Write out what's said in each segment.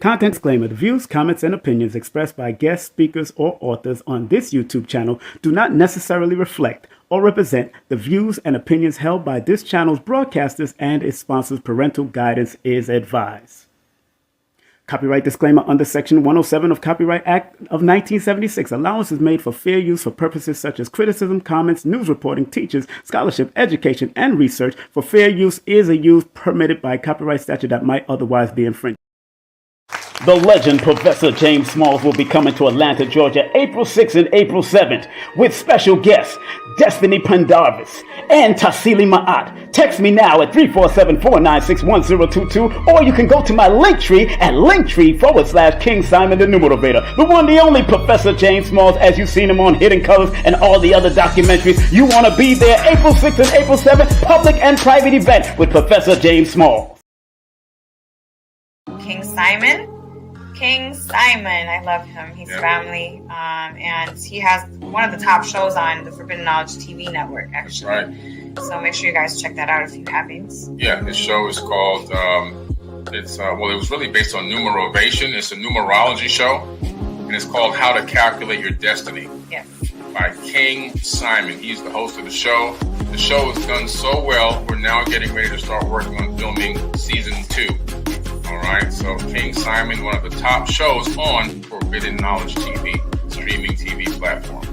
Content disclaimer: the views, comments, and opinions expressed by guest speakers or authors on this YouTube channel do not necessarily reflect or represent the views and opinions held by this channel's broadcasters and its sponsors. Parental guidance is advised. Copyright disclaimer under Section 107 of Copyright Act of 1976. Allowance is made for fair use for purposes such as criticism, comments, news reporting, teachers, scholarship, education, and research. For fair use is a use permitted by copyright statute that might otherwise be infringed. The legend Professor James Smalls will be coming to Atlanta, Georgia, April 6th and April 7th with special guests Destiny Pendarvis and Tassili Ma'at. Text me now at 347-496-1022, or you can go to my Linktree at Linktree/King Simon the Numerovator. The one, the only Professor James Smalls, as you've seen him on Hidden Colors and all the other documentaries. You want to be there April 6th and April 7th, public and private event with Professor James Smalls. King Simon, I love him. He's family, and he has one of the top shows on the Forbidden Knowledge TV network, actually. Right. So make sure you guys check that out if you haven't. Yeah, his show is called, it was really based on numerovation. It's a numerology show, and it's called How to Calculate Your Destiny. Yes. By King Simon. He's the host of the show. The show has done so well, we're now getting ready to start working on filming season 2. All right, so King Simon, one of the top shows on Forbidden Knowledge TV, streaming TV platform.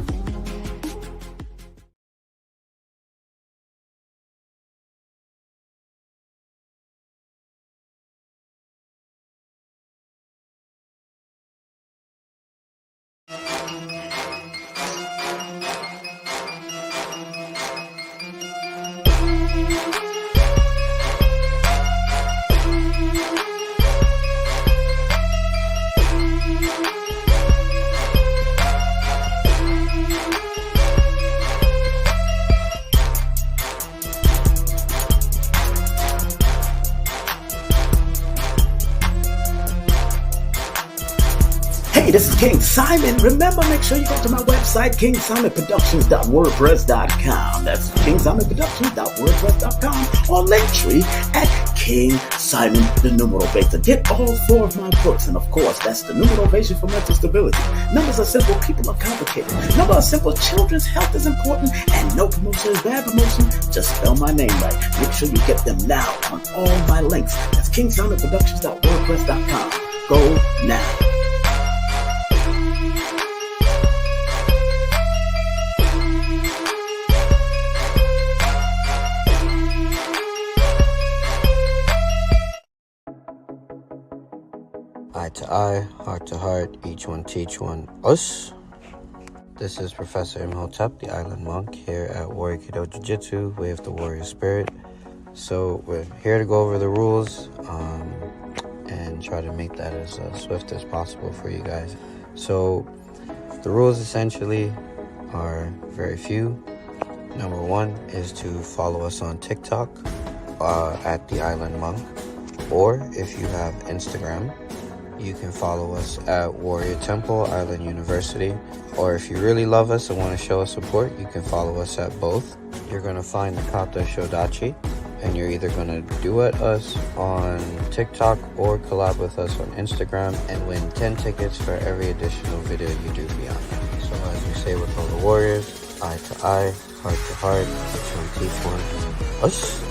Hey, this is King Simon. Remember, make sure you go to my website, kingsimonthenumerovator.wordpress.com. That's kingsimonthenumerovator.wordpress.com, or Linktree at King Simon the Numerovator. Get all 4 of my books, and of course, that's the Numerovation for Mental Stability. Numbers are simple, people are complicated. Numbers are simple, children's health is important, and no promotion is bad promotion. Just spell my name right. Make sure you get them now on all my links. That's kingsimonthenumerovator.wordpress.com. Go now. Eye to eye, heart to heart, each one teach one, us. This is Professor Imhotep, the Island Monk, here at Warrior Kidi Jitsu, Way of the Warrior Spirit. So we're here to go over the rules and try to make that as swift as possible for you guys. So the rules essentially are very few. Number 1 is to follow us on TikTok at the Island Monk, or if you have Instagram, you can follow us at Warrior Temple, Island University. Or if you really love us and want to show us support, you can follow us at both. You're going to find the Kata Shodachi, and you're either going to duet us on TikTok or collab with us on Instagram and win 10 tickets for every additional video you do beyond that. So as we say with all the warriors, eye to eye, heart to heart, each one teach one, us.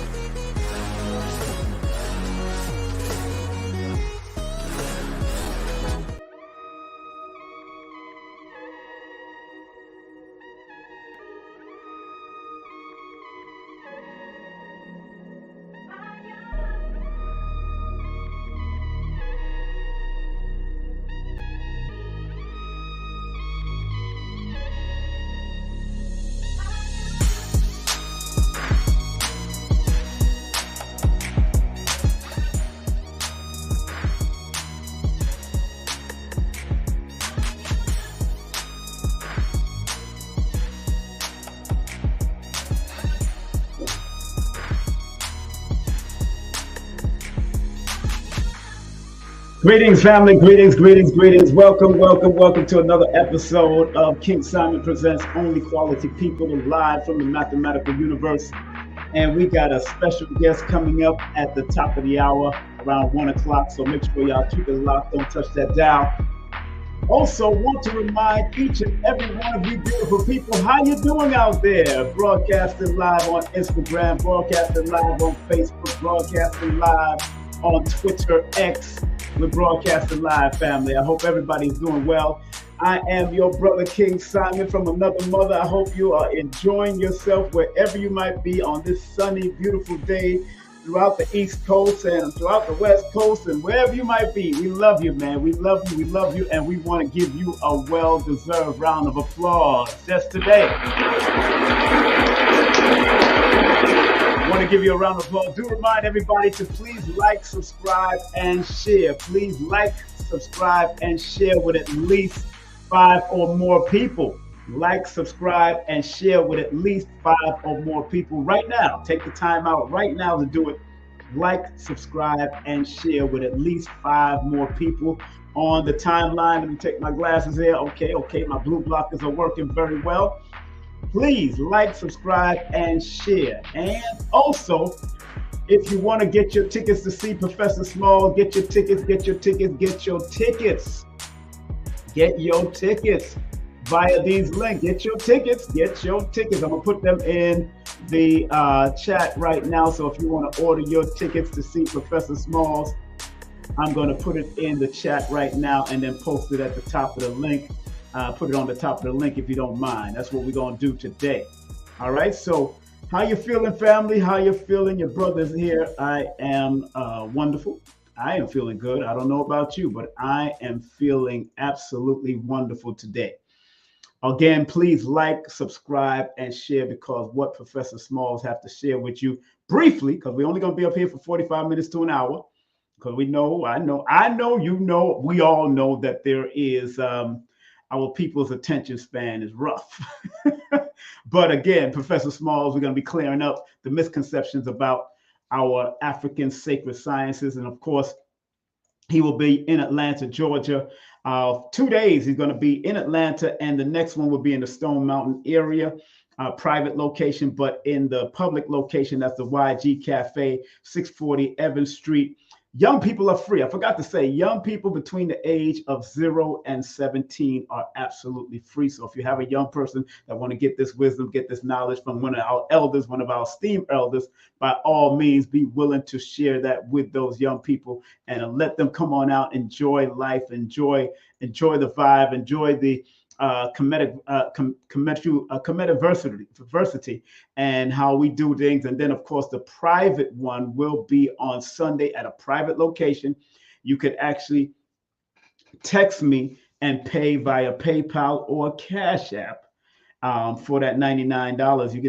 Greetings, family. Greetings. Welcome to another episode of King Simon Presents Only Quality People, live from the mathematical universe. And we got a special guest coming up at the top of the hour. around 1 o'clock. So make sure y'all keep it locked. Don't touch that dial. Also, want to remind each and every one of you beautiful people, how you doing out there? Broadcasting live on Instagram, broadcasting live on Facebook, broadcasting live on Twitter, X. We're broadcasting live, family. I hope everybody's doing well. I am your brother, King Simon, from another mother. I hope you are enjoying yourself wherever you might be on this sunny, beautiful day throughout the East Coast and throughout the West Coast and wherever you might be. We love you, man. We love you, and we want to give you a well-deserved round of applause just today. I want to give you a round of applause. Do remind everybody to please like, subscribe, and share. Please like, subscribe, and share with at least 5 or more people. Like, subscribe, and share with at least 5 or more people right now. Take the time out right now to do it. Like, subscribe, and share with at least 5 more people on the timeline. Let me take my glasses here. Okay, my blue blockers are working very well. Please like, subscribe, and share. And also, if you want to get your tickets to see Professor Small, get your tickets via these links. Get your tickets. I'm gonna put them in the chat right now. So if you want to order your tickets to see Professor Smalls, I'm gonna put it in the chat right now and then post it at the top of the link. Put it on the top of the link if you don't mind. That's what we're gonna do today. All right, so how you feeling, family? How you feeling? Your brother's here. I am wonderful. I am feeling good. I don't know about you, but I am feeling absolutely wonderful today. Again, please like, subscribe, and share, because what Professor Smalls have to share with you briefly, because we're only going to be up here for 45 minutes to an hour, because we know, I know, you know, we all know that there is, our people's attention span is rough. But again, Professor Smalls, we're going to be clearing up the misconceptions about our African sacred sciences. And of course, he will be in Atlanta, Georgia. 2 days he's going to be in Atlanta, and the next one will be in the Stone Mountain area, private location, but in the public location, that's the YG Cafe, 640 Evans Street. Young people are free. I forgot to say, young people between the age of 0 and 17 are absolutely free. So if you have a young person that want to get this wisdom, get this knowledge from one of our elders, one of our esteemed elders, by all means, be willing to share that with those young people and let them come on out, enjoy life, enjoy the vibe, enjoy the comedic diversity and how we do things. And then of course the private one will be on Sunday at a private location. You could actually text me and pay via PayPal or Cash App for that $99. You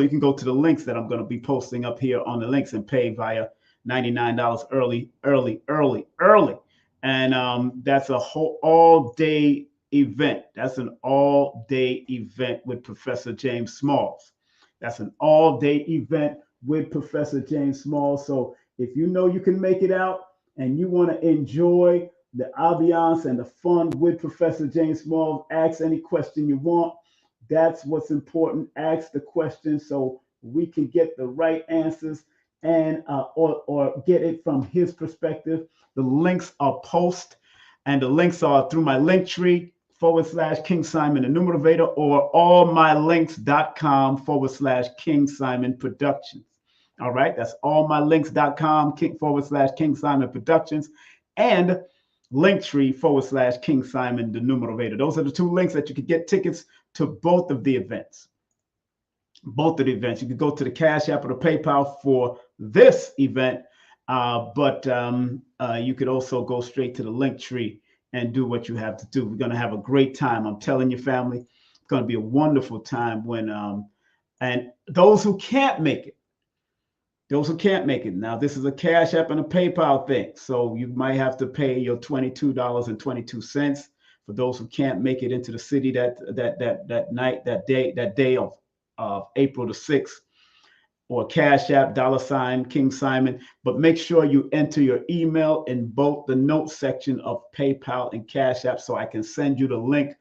can go to the links that I'm going to be posting up here on the links and pay via $99 early. And that's a whole all-day event. That's an all-day event with Professor James Smalls. That's an all-day event with Professor James Smalls. So if you know you can make it out and you want to enjoy the ambiance and the fun with Professor James Smalls, ask any question you want. That's what's important. Ask the question so we can get the right answers and or get it from his perspective. The links are posted, and the links are through my link tree /King Simon the Numerovator or allmylinks.com /King Simon Productions. All right, that's allmylinks.com /King Simon Productions and linktree /King Simon the Numerovator. Those are the 2 links that you could get tickets to both of the events. You could go to the Cash App or the PayPal for this event, but you could also go straight to the link tree and do what you have to do. We're going to have a great time. I'm telling you, family, it's going to be a wonderful time when, and those who can't make it, now this is a Cash App and a PayPal thing. So you might have to pay your $22.22 for those who can't make it into the city that day of April the 6th. Or Cash App, $King Simon. But make sure you enter your email in both the notes section of PayPal and Cash App so I can send you the link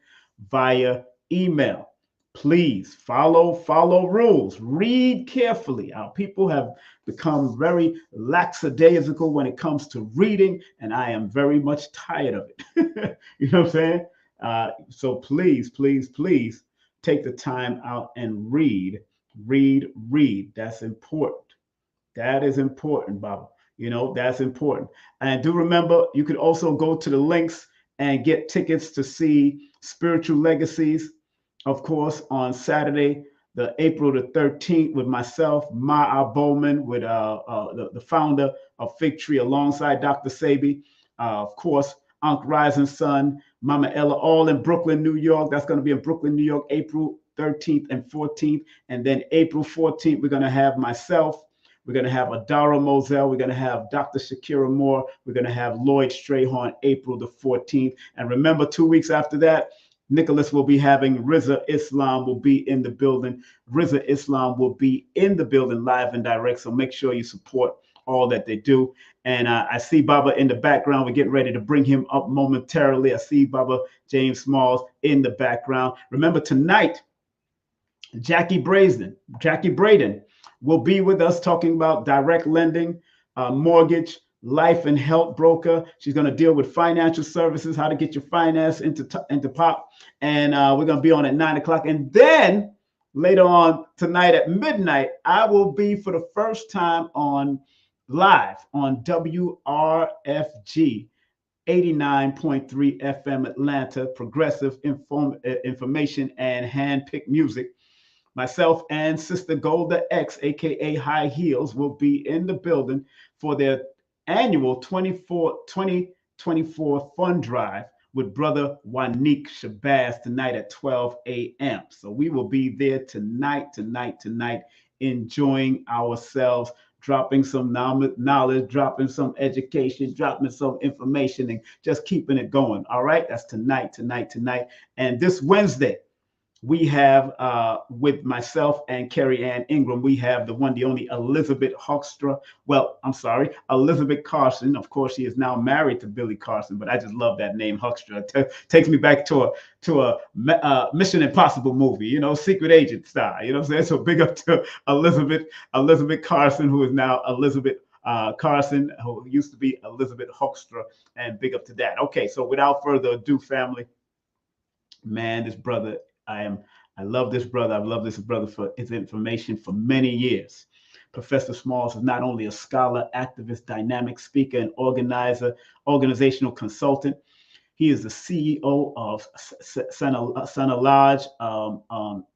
via email. Please follow rules. Read carefully. Our people have become very lackadaisical when it comes to reading, and I am very much tired of it. You know what I'm saying? So please take the time out and read. Read. That's important. That is important, Baba. You know, that's important. And do remember, you could also go to the links and get tickets to see Spiritual Legacies, of course, on Saturday, the April the 13th, with myself, Ma Bowman, with the founder of Fig Tree, alongside Dr. Sabi, of course, Ankh Rising Sun, Mama Ella, all in Brooklyn, New York. That's going to be in Brooklyn, New York, April 13th and 14th. And then April 14th, we're going to have myself. We're going to have Adara Moselle. We're going to have Dr. Shakira Moore. We're going to have Lloyd Strayhorn, April the 14th. And remember, 2 weeks after that, Nicholas will be having Rizza Islam will be in the building. Rizza Islam will be in the building live and direct. So make sure you support all that they do. And I see Baba in the background. We're getting ready to bring him up momentarily. I see Baba James Smalls in the background. Remember, tonight, Jackie Braden will be with us talking about direct lending, mortgage, life and health broker. She's going to deal with financial services, how to get your finance into pop. And we're going to be on at 9 o'clock. And then later on tonight at midnight, I will be for the first time on live on WRFG 89.3 FM Atlanta, progressive information and handpicked music. Myself and Sister Golda X, aka High Heels, will be in the building for their annual 2024 fund drive with Brother Wanique Shabazz tonight at 12 a.m. So we will be there tonight, enjoying ourselves, dropping some knowledge, dropping some education, dropping some information, and just keeping it going. All right, that's tonight. And this Wednesday, we have, with myself and Carrie Ann Ingram, we have the one, the only Elizabeth Hoekstra. Well, I'm sorry, Elizabeth Carson. Of course, she is now married to Billy Carson, but I just love that name, Hoekstra. Takes me back to a Mission Impossible movie, you know, secret agent style. You know what I'm saying? So big up to Elizabeth Carson, who is now Elizabeth Carson, who used to be Elizabeth Hoekstra, and big up to that. Okay, so without further ado, family, man, this brother. I love this brother. I've loved this brother for his information for many years. Professor Smalls is not only a scholar, activist, dynamic speaker, and organizational consultant. He is the CEO of Sanalage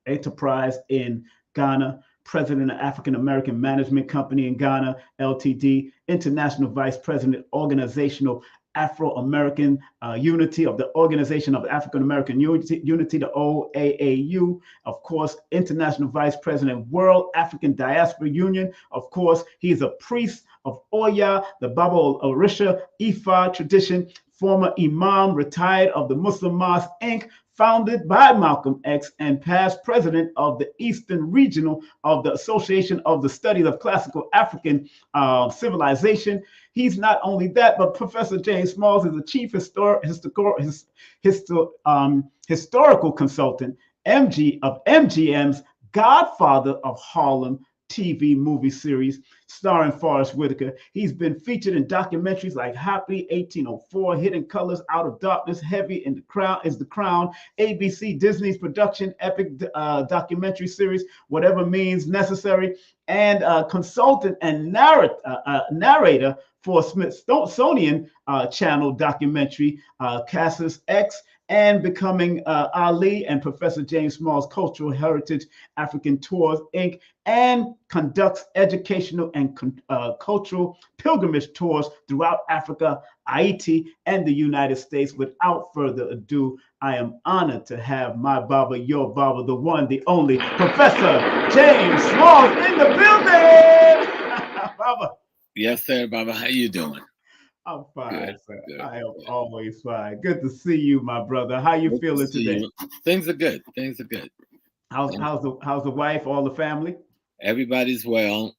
Enterprise in Ghana, president of African American Management Company in Ghana, LTD, international vice president, organizational Afro-American Unity of the Organization of African American Unity, the OAAU, of course, International Vice President, World African Diaspora Union. Of course, he's a priest of Oya, the Baba Orisha Ifa tradition, former Imam, retired of the Muslim Mosque, Inc., founded by Malcolm X, and past president of the Eastern Regional of the Association of the Studies of Classical African Civilization. He's not only that, but Professor James Smalls is the chief historical consultant, MG of MGM's Godfather of Harlem TV movie series starring Forrest Whitaker. He's been featured in documentaries like Happy 1804, Hidden Colors, Out of Darkness, Heavy in the Crown is the Crown, ABC, Disney's production epic documentary series, Whatever Means Necessary, and consultant and narrator for Smithsonian Channel documentary Casus X, and Becoming Ali, and Professor James Small's Cultural Heritage African Tours, Inc., and conducts educational and cultural pilgrimage tours throughout Africa, Haiti, and the United States. Without further ado, I am honored to have my Baba, your Baba, the one, the only, Professor James Smalls in the building. Baba. Yes, sir, Baba. How you doing? I'm fine, sir. I am always fine. Good to see you, my brother. How you feeling today? Things are good. How's the wife, all the family? Everybody's well.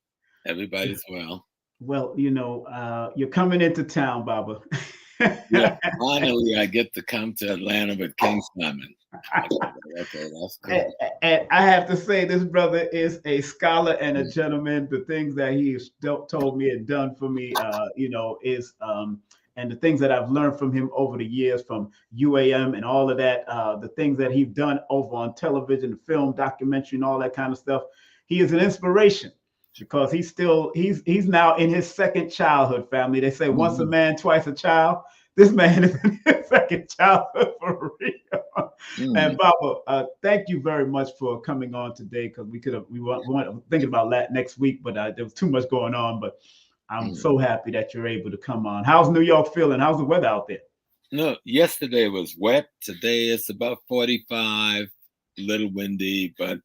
Well, you know, you're coming into town, Baba. Yeah, finally, I get to come to Atlanta with King Simon. Okay, that's cool. And I have to say, this brother is a scholar and a gentleman. The things that he has told me and done for me, is and the things that I've learned from him over the years, from UAM and all of that, the things that he's done over on television, film, documentary, and all that kind of stuff. He is an inspiration because he's now in his second childhood. Family, they say once a man, twice a child. This man is in his second childhood for real. And Baba, thank you very much for coming on today, because we weren't thinking about that next week, but there was too much going on. But I'm so happy that you're able to come on. How's New York feeling? How's the weather out there? No, yesterday was wet. Today it's about 45, a little windy, but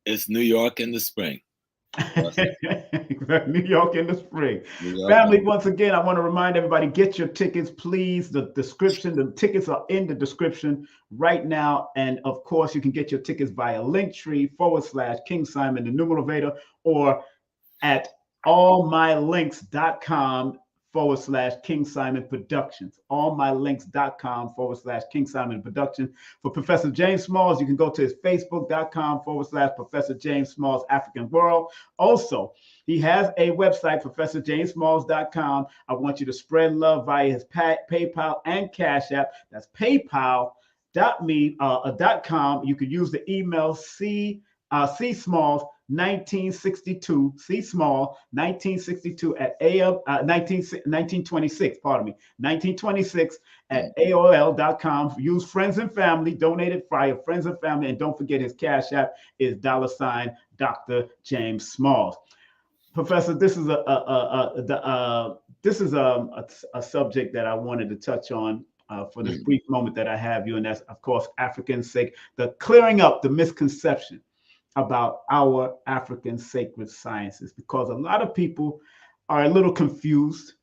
it's New York in the spring. New York in the spring. Family, once again, I want to remind everybody, get your tickets, please. The tickets are in the description right now. And of course, you can get your tickets via Linktree/King Simon the Numerovator, or at allmylinks.com/King Simon Productions. Allmylinks.com/King Simon Productions. For Professor James Smalls, you can go to his Facebook.com/Professor James Smalls African World. Also, he has a website, ProfessorJamesSmalls.com. I want you to spread love via his PayPal and Cash App. That's PayPal.me.com. You could use the email C-Smalls1962, C-Small 1962 at 1926, pardon me, 1926 at AOL.com. Use friends and family, donated via friends and family, and don't forget his Cash App is $Dr. James Smalls. Professor, this is a subject that I wanted to touch on for this brief moment that I have you, and that's, of course, African sake, the clearing up the misconception about our African sacred sciences, because a lot of people are a little confused,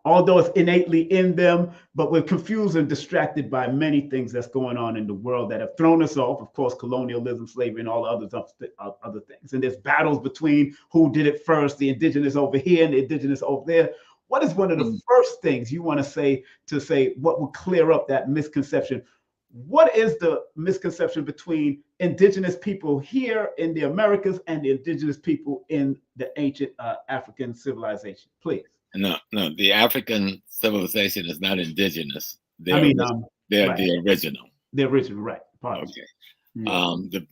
although it's innately in them, but we're confused and distracted by many things that's going on in the world that have thrown us off. Of course, colonialism, slavery, and all the other things. And there's battles between who did it first, the indigenous over here and the indigenous over there. What is one of the first things you want to say what will clear up that misconception? What is the misconception between indigenous people here in the Americas and the indigenous people in the ancient African civilization? Please. No, the African civilization is not indigenous. They're right. the original. The original, right. Pardon. Okay.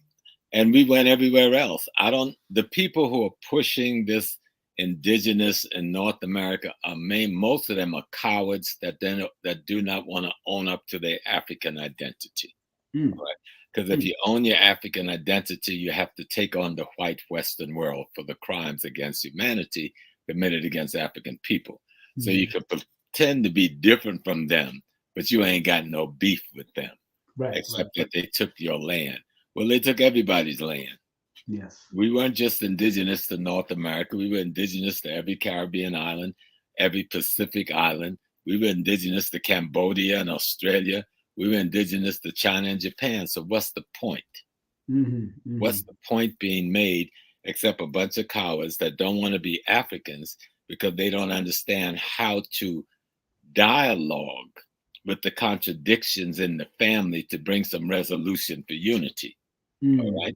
And we went everywhere else. The people who are pushing this indigenous in North America most of them are cowards that do not want to own up to their African identity. Right? Because if you own your African identity, you have to take on the white Western world for the crimes against humanity committed against African people. So you can pretend to be different from them, but you ain't got no beef with them, except that they took your land. Well, they took everybody's land. Yes. We weren't just indigenous to North America. We were indigenous to every Caribbean island, every Pacific island. We were indigenous to Cambodia and Australia. We were indigenous to China and Japan. So what's the point? What's the point being made, except a bunch of cowards that don't want to be Africans because they don't understand how to dialogue with the contradictions in the family to bring some resolution for unity. All right.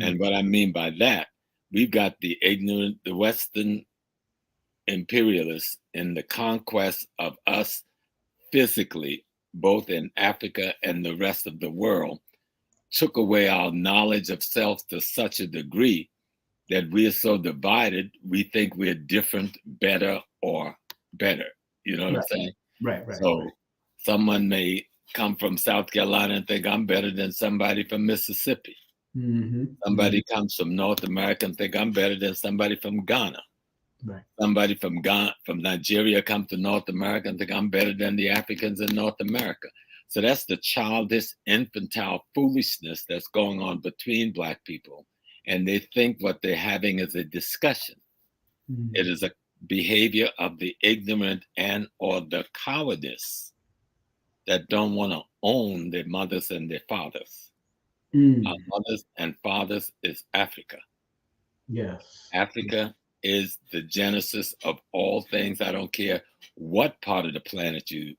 And what I mean by that, we've got the ignorant, the Western imperialists in the conquest of us physically, both in Africa and the rest of the world, took away our knowledge of self to such a degree that we are so divided, we think we're different, better, or better. You know what I'm saying? Right. So someone may come from South Carolina and think I'm better than somebody from Mississippi. Somebody comes from North America and think I'm better than somebody from Ghana. Right. Somebody from Nigeria comes to North America and think I'm better than the Africans in North America. So that's the childish, infantile foolishness that's going on between Black people. And they think what they're having is a discussion. It is a behavior of the ignorant and or the cowardice that don't want to own their mothers and their fathers. Our mothers and fathers is Africa. Yes. Africa is the genesis of all things. I don't care what part of the planet you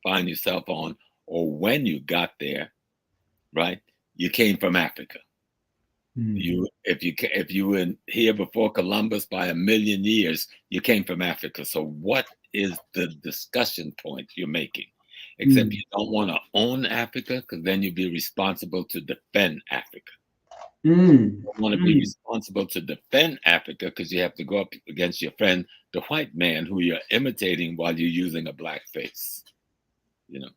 find yourself on or when you got there. right? You came from Africa. If you were here before Columbus by 1 million years, you came from Africa. So what is the discussion point you're making? Except you don't want to own Africa, because then you'd be responsible to defend Africa. You don't want to be responsible to defend Africa, because you have to go up against your friend, the white man, who you're imitating while you're using a black face. You know.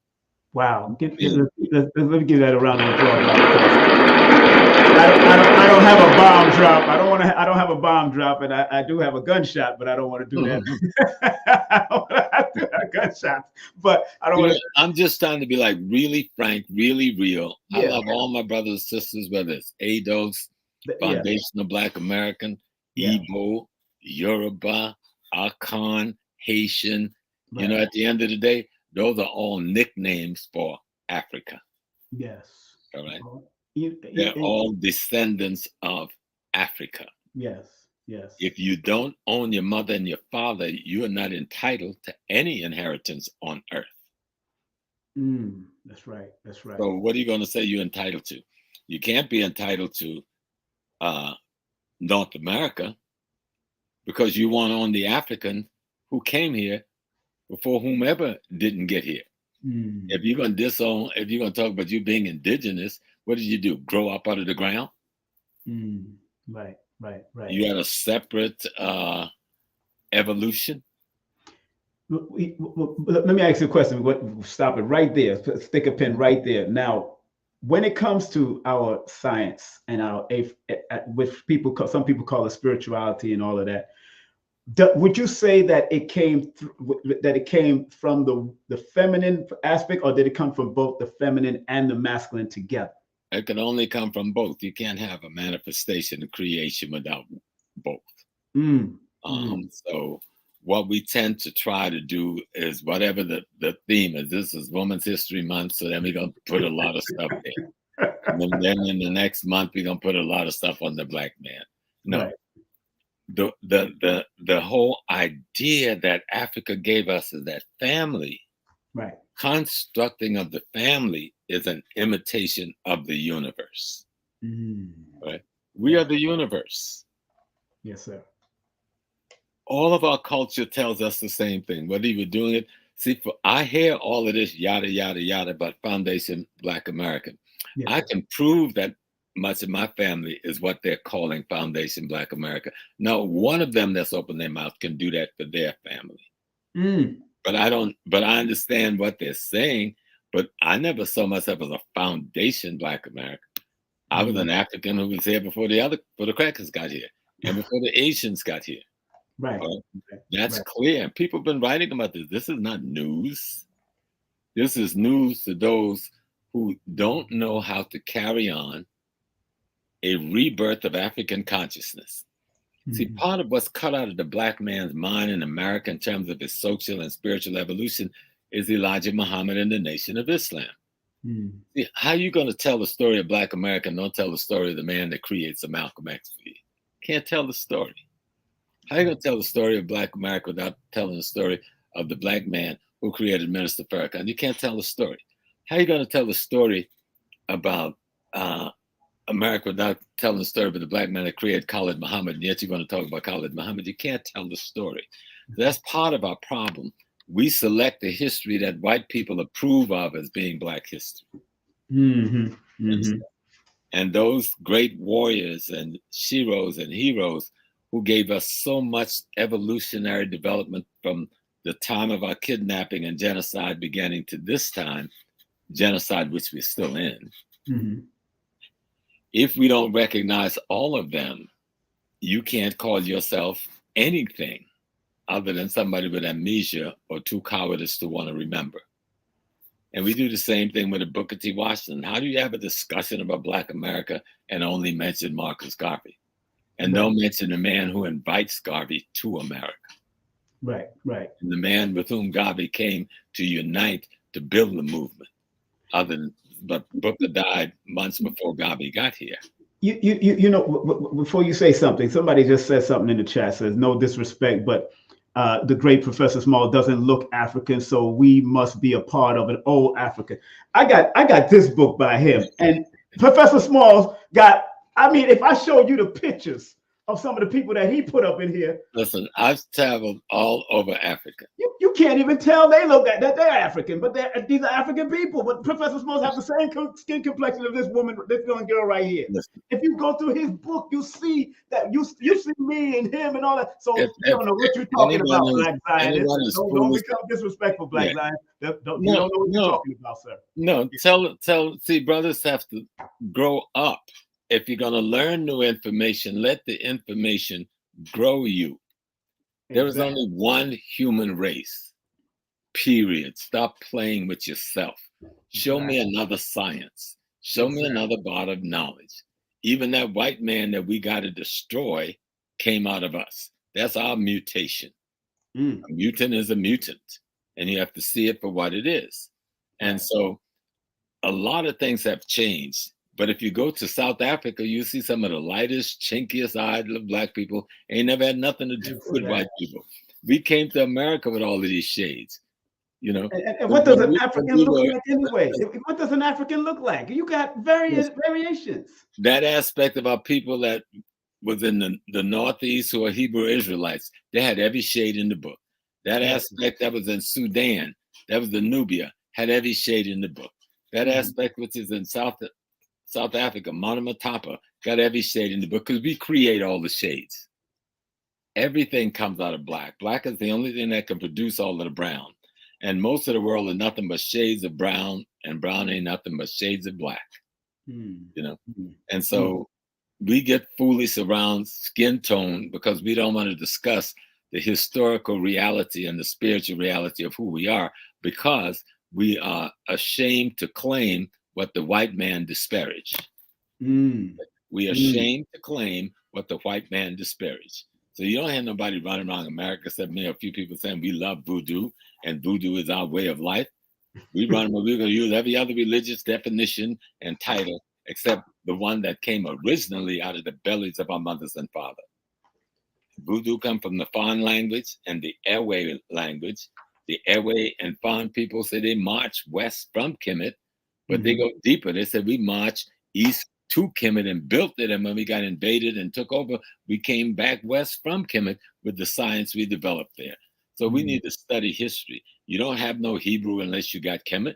Wow. Let me give that a round of applause. I don't have a bomb drop. I don't have a bomb drop, and I do have a gunshot, but I don't want to do that. I do have gunshots, but I don't want to. I'm just trying to be like really frank, really real. I love all my brothers and sisters, whether it's ADOS, Foundational Black American, Igbo, Yoruba, Akan, Haitian. You know, at the end of the day, those are all nicknames for Africa. Yes. All right. They're all descendants of Africa. Yes. Yes. If you don't own your mother and your father, you are not entitled to any inheritance on earth. That's right. That's right. So what are you going to say you're entitled to? You can't be entitled to North America, because you want to own the African who came here before whomever didn't get here. If you're going to disown, if you're going to talk about you being indigenous, what did you do? Grow up out of the ground? Right. You had a separate evolution? Let me ask you a question. Stop it right there. Stick a pin right there. Now, when it comes to our science and our, which some people call it spirituality and all of that, would you say that it came from the feminine aspect, or did it come from both the feminine and the masculine together? It can only come from both. You can't have a manifestation of creation without both. So what we tend to try to do is whatever the theme is. This is Women's History Month, so then we're going to put a lot of stuff there. And then in the next month, we're going to put a lot of stuff on the black man. No. Right. The whole idea that Africa gave us is that family, right? Constructing of the family is an imitation of the universe. Right? We are the universe. Yes, sir. All of our culture tells us the same thing, whether you were doing it. See, I hear all of this yada, yada, yada about Foundation Black American. Yes. I can prove that much of my family is what they're calling Foundation Black America. Now, one of them that's opened their mouth can do that for their family. But I understand what they're saying, but I never saw myself as a Foundation Black America. I was an African who was here before the crackers got here and before the Asians got here. Right. That's clear. People have been writing about this. This is not news. This is news to those who don't know how to carry on a rebirth of African consciousness. See, part of what's cut out of the black man's mind in America in terms of his social and spiritual evolution is Elijah Muhammad and the Nation of Islam. See, how are you going to tell the story of Black America and don't tell the story of the man that creates a Malcolm X for you? Can't tell the story. How are you going to tell the story of Black America without telling the story of the black man who created Minister Farrakhan? You can't tell the story. How are you going to tell the story about America without telling the story about the black man that created Khalid Muhammad, and yet you're going to talk about Khalid Muhammad? You can't tell the story. That's part of our problem. We select the history that white people approve of as being black history. And those great warriors and sheroes and heroes who gave us so much evolutionary development from the time of our kidnapping and genocide beginning to this time, genocide which we're still in. If we don't recognize all of them, you can't call yourself anything other than somebody with amnesia or too cowardice to want to remember. And we do the same thing with the Booker T. Washington. How do you have a discussion about Black America and only mention Marcus Garvey? And don't mention the man who invites Garvey to America. Right. And the man with whom Garvey came to unite to build the movement. But Booker died months before Garvey got here. You know, before you say something, somebody just said something in the chat, says no disrespect, but the great Professor Small doesn't look African, so we must be a part of an old African. I got this book by him, and Professor Smalls got, I mean, if I show you the pictures of some of the people that he put up in here. Listen, I've traveled all over Africa. You can't even tell they look at that they're African, but these are African people. But Professor Smalls have the same skin complexion of this woman, this young girl right here. Listen, if you go through his book, you see that you see me and him and all that. So you don't know what you're talking about, Black Zionist. Don't become disrespectful, Black Zionist. You don't know what you're talking about, sir. No, see, brothers have to grow up. If you're going to learn new information, let the information grow you. There is only one human race, period. Stop playing with yourself. Show me another science. Show me another body of knowledge. Even that white man that we got to destroy came out of us. That's our mutation. A mutant is a mutant, and you have to see it for what it is. And so a lot of things have changed. But if you go to South Africa, you see some of the lightest, chinkiest eyed Black people ain't never had nothing to do with white people. We came to America with all of these shades, you know. And what does an African look like anyway? What does an African look like? You got variations. That aspect of our people that was in the Northeast who are Hebrew Israelites, they had every shade in the book. That aspect that was in Sudan, that was the Nubia, had every shade in the book. That aspect which is in South Africa, Monomatapa, got every shade in the book because we create all the shades. Everything comes out of Black. Black is the only thing that can produce all of the brown. And most of the world are nothing but shades of brown, and brown ain't nothing but shades of Black. You know? And so we get foolish around skin tone because we don't want to discuss the historical reality and the spiritual reality of who we are, because we are ashamed to claim what the white man disparaged. We are ashamed to claim what the white man disparaged. So you don't have nobody running around America except me, a few people saying we love voodoo and voodoo is our way of life. We're going to use every other religious definition and title except the one that came originally out of the bellies of our mothers and fathers. Voodoo come from the Fan language and the Ewe language. The Ewe and Fan people say they march west from Kemet, but they go deeper. They said we march east to Kemet and built it, and when we got invaded and took over, we came back west from Kemet with the science we developed there. So we need to study history. You don't have no Hebrew unless you got Kemet.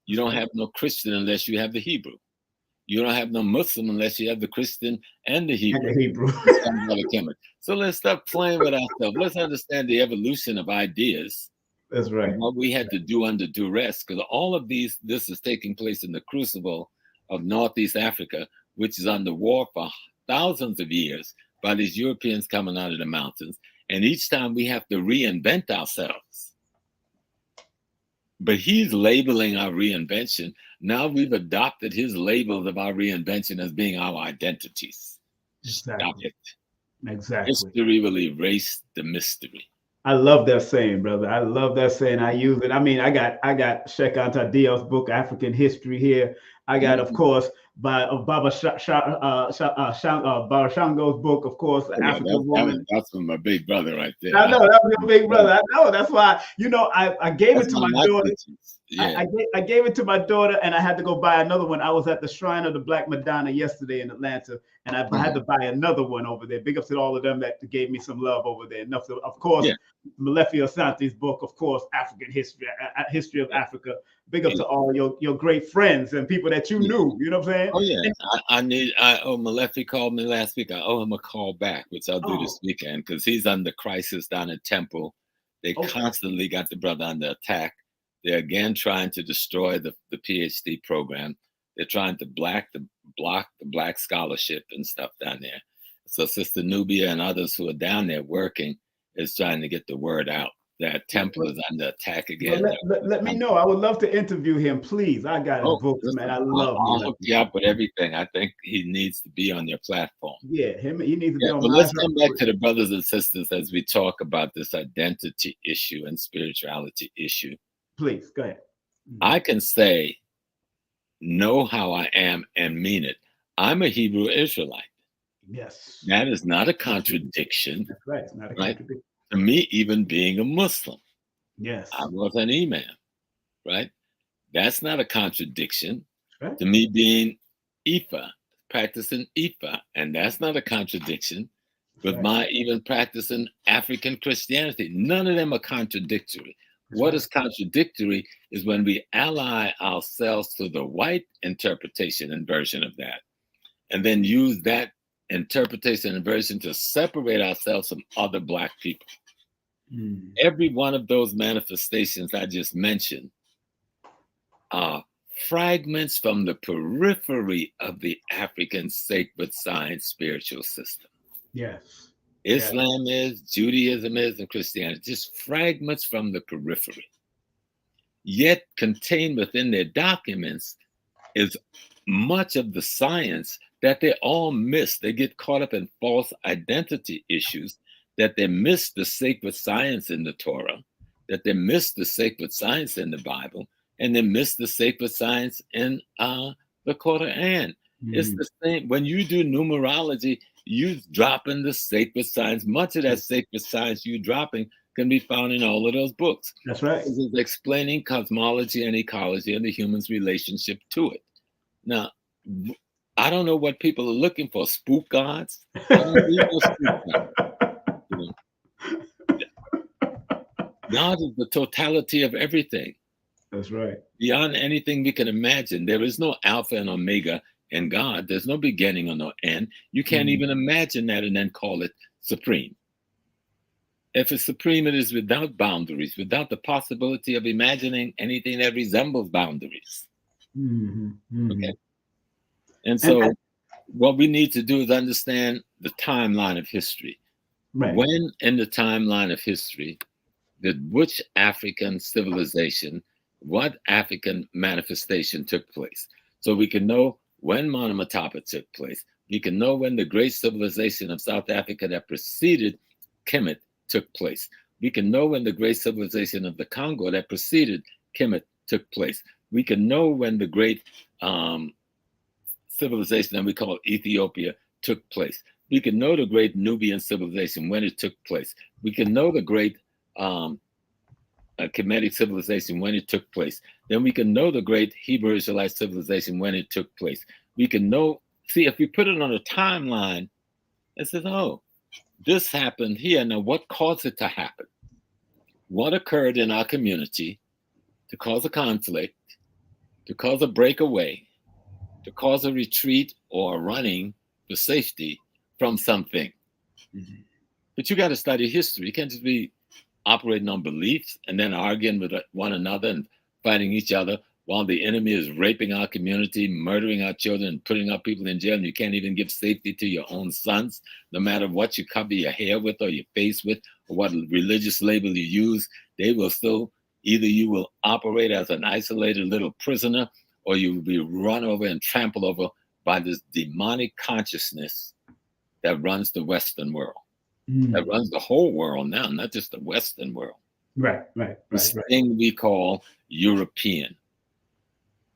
You don't have no Christian unless you have the Hebrew. You don't have no Muslim unless you have the Christian and the Hebrew. So let's stop playing with ourselves. Let's understand the evolution of ideas. That's right. And what we had to do under duress, because all of this is taking place in the crucible of Northeast Africa, which is under war for thousands of years by these Europeans coming out of the mountains. And each time we have to reinvent ourselves. But he's labeling our reinvention. Now we've adopted his labels of our reinvention as being our identities. Exactly. Stop it. Exactly. History will erase the mystery. I love that saying, brother. I love that saying. I use it. I mean, I got Sheikh Anta Diaw's book, African History here. I got, of course, by Baba Shango's book, of course, African Woman. That's from my big brother right there. I know, that's your big brother. I know. That's why, I gave it to my daughter. Yeah. I gave it to my daughter, and I had to go buy another one. I was at the Shrine of the Black Madonna yesterday in Atlanta, and I had to buy another one over there. Big up to all of them that gave me some love over there. Enough to, of course, Malefi Asante's book, of course, African History, History of Africa. Big up to all your great friends and people that you knew. You know what I'm saying? Oh yeah. Malefi called me last week. I owe him a call back, which I'll do this weekend, because he's under crisis down at Temple. They constantly got the brother under attack. They're again trying to destroy the PhD program. They're trying to block the Black scholarship and stuff down there. So Sister Nubia and others who are down there working is trying to get the word out that Temple is under attack again. Let me know. I would love to interview him, please. I got his books, man. I love him. I'll hook you up with everything. I think he needs to be on your platform. Yeah, he needs to be on my let's come back to the brothers and sisters as we talk about this identity issue and spirituality issue. Please, go ahead. I can say, know how I am and mean it. I'm a Hebrew Israelite. Yes. That is not a contradiction. That's right. It's not a contradiction. To me, even being a Muslim. Yes. I was an imam, right? That's not a contradiction. Right. To me, being Ifa, practicing Ifa, and that's not a contradiction with my even practicing African Christianity. None of them are contradictory. What is contradictory is when we ally ourselves to the white interpretation and version of that, and then use that interpretation and version to separate ourselves from other Black people. Every one of those manifestations I just mentioned are fragments from the periphery of the African sacred science spiritual system. Yes. Islam is, Judaism is, and Christianity, just fragments from the periphery. Yet contained within their documents is much of the science that they all miss. They get caught up in false identity issues, that they miss the sacred science in the Torah, that they miss the sacred science in the Bible, and they miss the sacred science in the Quran. It's the same. When you do numerology, you drop in the sacred science. Much of that sacred science you dropping can be found in all of those books. That's right. It's explaining cosmology and ecology and the human's relationship to it. Now, I don't know what people are looking for. Spook gods? I don't need no spook gods. You know? God is the totality of everything. That's right. Beyond anything we can imagine. There is no alpha and omega in God. There's no beginning or no end. You can't even imagine that and then call it supreme. If it's supreme, it is without boundaries, without the possibility of imagining anything that resembles boundaries. Okay. And so what we need to do is understand the timeline of history. When in the timeline of history did which African civilization, what African manifestation took place? So we can know when Monomotapa took place. We can know when the great civilization of South Africa that preceded Kemet took place. We can know when the great civilization of the Congo that preceded Kemet took place. We can know when the great civilization that we call Ethiopia took place. We can know the great Nubian civilization when it took place. We can know the great Kemetic civilization when it took place. Then we can know the great Hebrew Israelite civilization when it took place. We can know, see, if we put it on a timeline, it says, oh, this happened here. Now, what caused it to happen? What occurred in our community to cause a conflict, to cause a breakaway, to cause a retreat or a running for safety from something? But you got to study history. You can't just be operating on beliefs and then arguing with one another and fighting each other while the enemy is raping our community, murdering our children, and putting our people in jail, and you can't even give safety to your own sons, no matter what you cover your hair with or your face with, or what religious label you use. They will still, either you will operate as an isolated little prisoner, or you will be run over and trampled over by this demonic consciousness that runs the Western world. That runs the whole world now, not just the Western world. This thing we call European,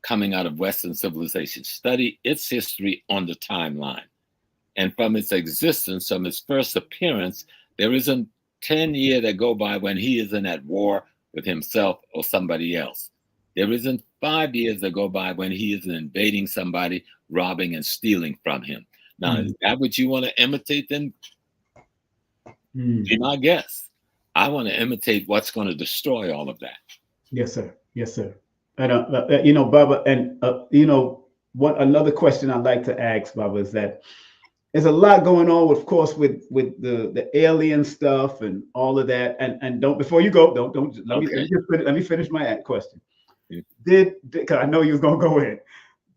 coming out of Western civilization. Study its history on the timeline. And from its existence, from its first appearance, there isn't 10 years that go by when he isn't at war with himself or somebody else. There isn't 5 years that go by when he isn't invading somebody, robbing and stealing from him. Now, is that what you want to imitate then? Be my guest. I want to imitate what's going to destroy all of that. Yes, sir. Yes, sir. And you know, Baba, and you know, what another question I'd like to ask, Baba, is that there's a lot going on, of course, with the alien stuff and all of that. And don't, before you go, don't let me finish my question. Because I know you was gonna go in.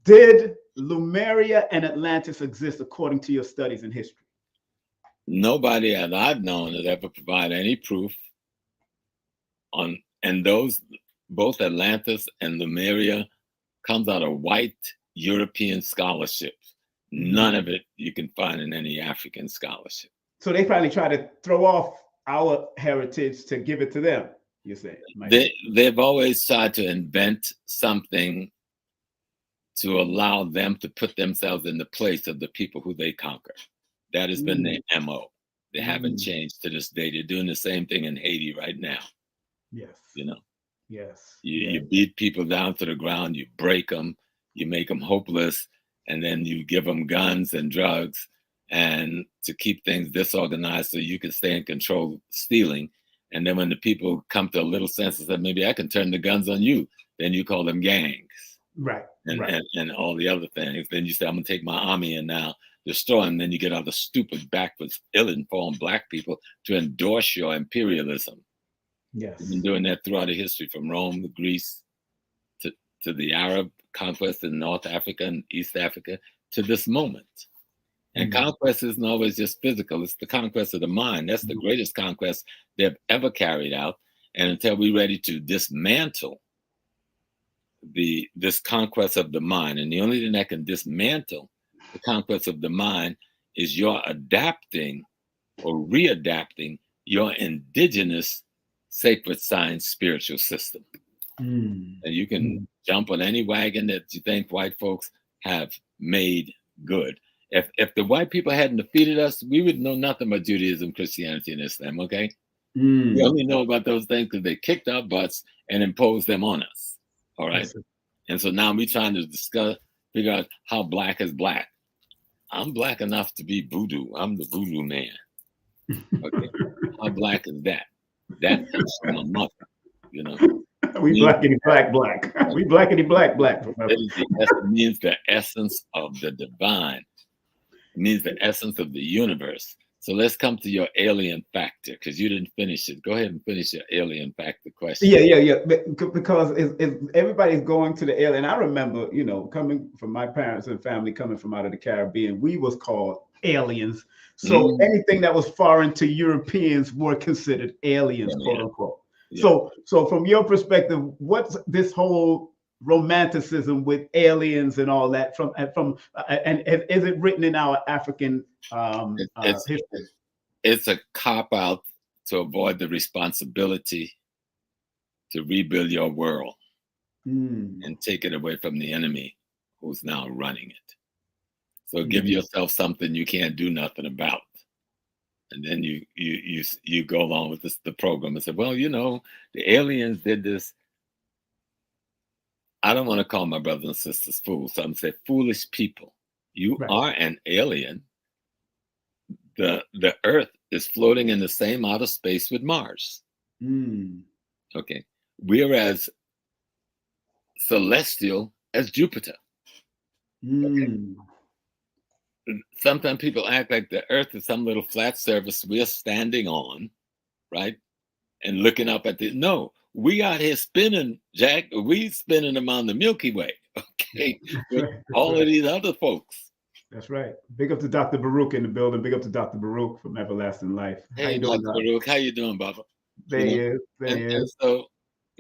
Did Lemuria and Atlantis exist according to your studies in history? Nobody that I've known has ever provided any proof on, and those, both Atlantis and Lemuria, comes out of white European scholarship. None of it you can find in any African scholarship. So they probably try to throw off our heritage to give it to them, you say? They've always tried to invent something to allow them to put themselves in the place of the people who they conquer. That has been their MO. They haven't changed to this day. They're doing the same thing in Haiti right now. Yes. You know? Yes. You beat people down to the ground, you break them, you make them hopeless, and then you give them guns and drugs and to keep things disorganized so you can stay in control, stealing. And then when the people come to a little sense and say, maybe I can turn the guns on you, then you call them gangs. Right. And all the other things. Then you say, I'm going to take my army and now destroy them. Then you get all the stupid, backwards, ill-informed black people to endorse your imperialism. Yes. We've been doing that throughout the history, from Rome to Greece to the Arab conquest in North Africa and East Africa to this moment. And conquest isn't always just physical. It's the conquest of the mind. That's the greatest conquest they've ever carried out. And until we're ready to dismantle this conquest of the mind, and the only thing that can dismantle the conquest of the mind is your adapting or readapting your indigenous sacred science spiritual system. And you can jump on any wagon that you think white folks have made good. If the white people hadn't defeated us, we would know nothing about Judaism, Christianity, and Islam, okay? We only know about those things because they kicked our butts and imposed them on us, all right? And so now we're trying to figure out how black is black. I'm black enough to be voodoo. I'm the voodoo man, okay? How black is that? That comes from my mother, you know? We blackity black. We blackity black. It means the essence of the divine. It means the essence of the universe. So let's come to your alien factor, because you didn't finish it. Go ahead and finish your alien factor question. Yeah. Because everybody's going to the alien. I remember, coming from my parents and family, coming from out of the Caribbean, we was called aliens. So anything that was foreign to Europeans were considered aliens, quote unquote. Yeah. So from your perspective, what's this whole romanticism with aliens and all that and is it written in our African history? It's a cop-out to avoid the responsibility to rebuild your world and take it away from the enemy who's now running it. So give yourself something you can't do nothing about. And then you go along with the program and say, well, the aliens did this. I don't want to call my brothers and sisters fools. So I'm going to say foolish people. You are an alien. The Earth is floating in the same outer space with Mars. Okay. We're as celestial as Jupiter. Okay. Sometimes people act like the Earth is some little flat surface we're standing on, right? And looking up at no, we out here spinning, Jack. We spinning around the Milky Way, okay, with all of these other folks. That's right. Big up to Dr. Baruch in the building. Big up to Dr. Baruch from Everlasting Life. Hey, Dr. Baruch, how you doing, Baba? There he is. And so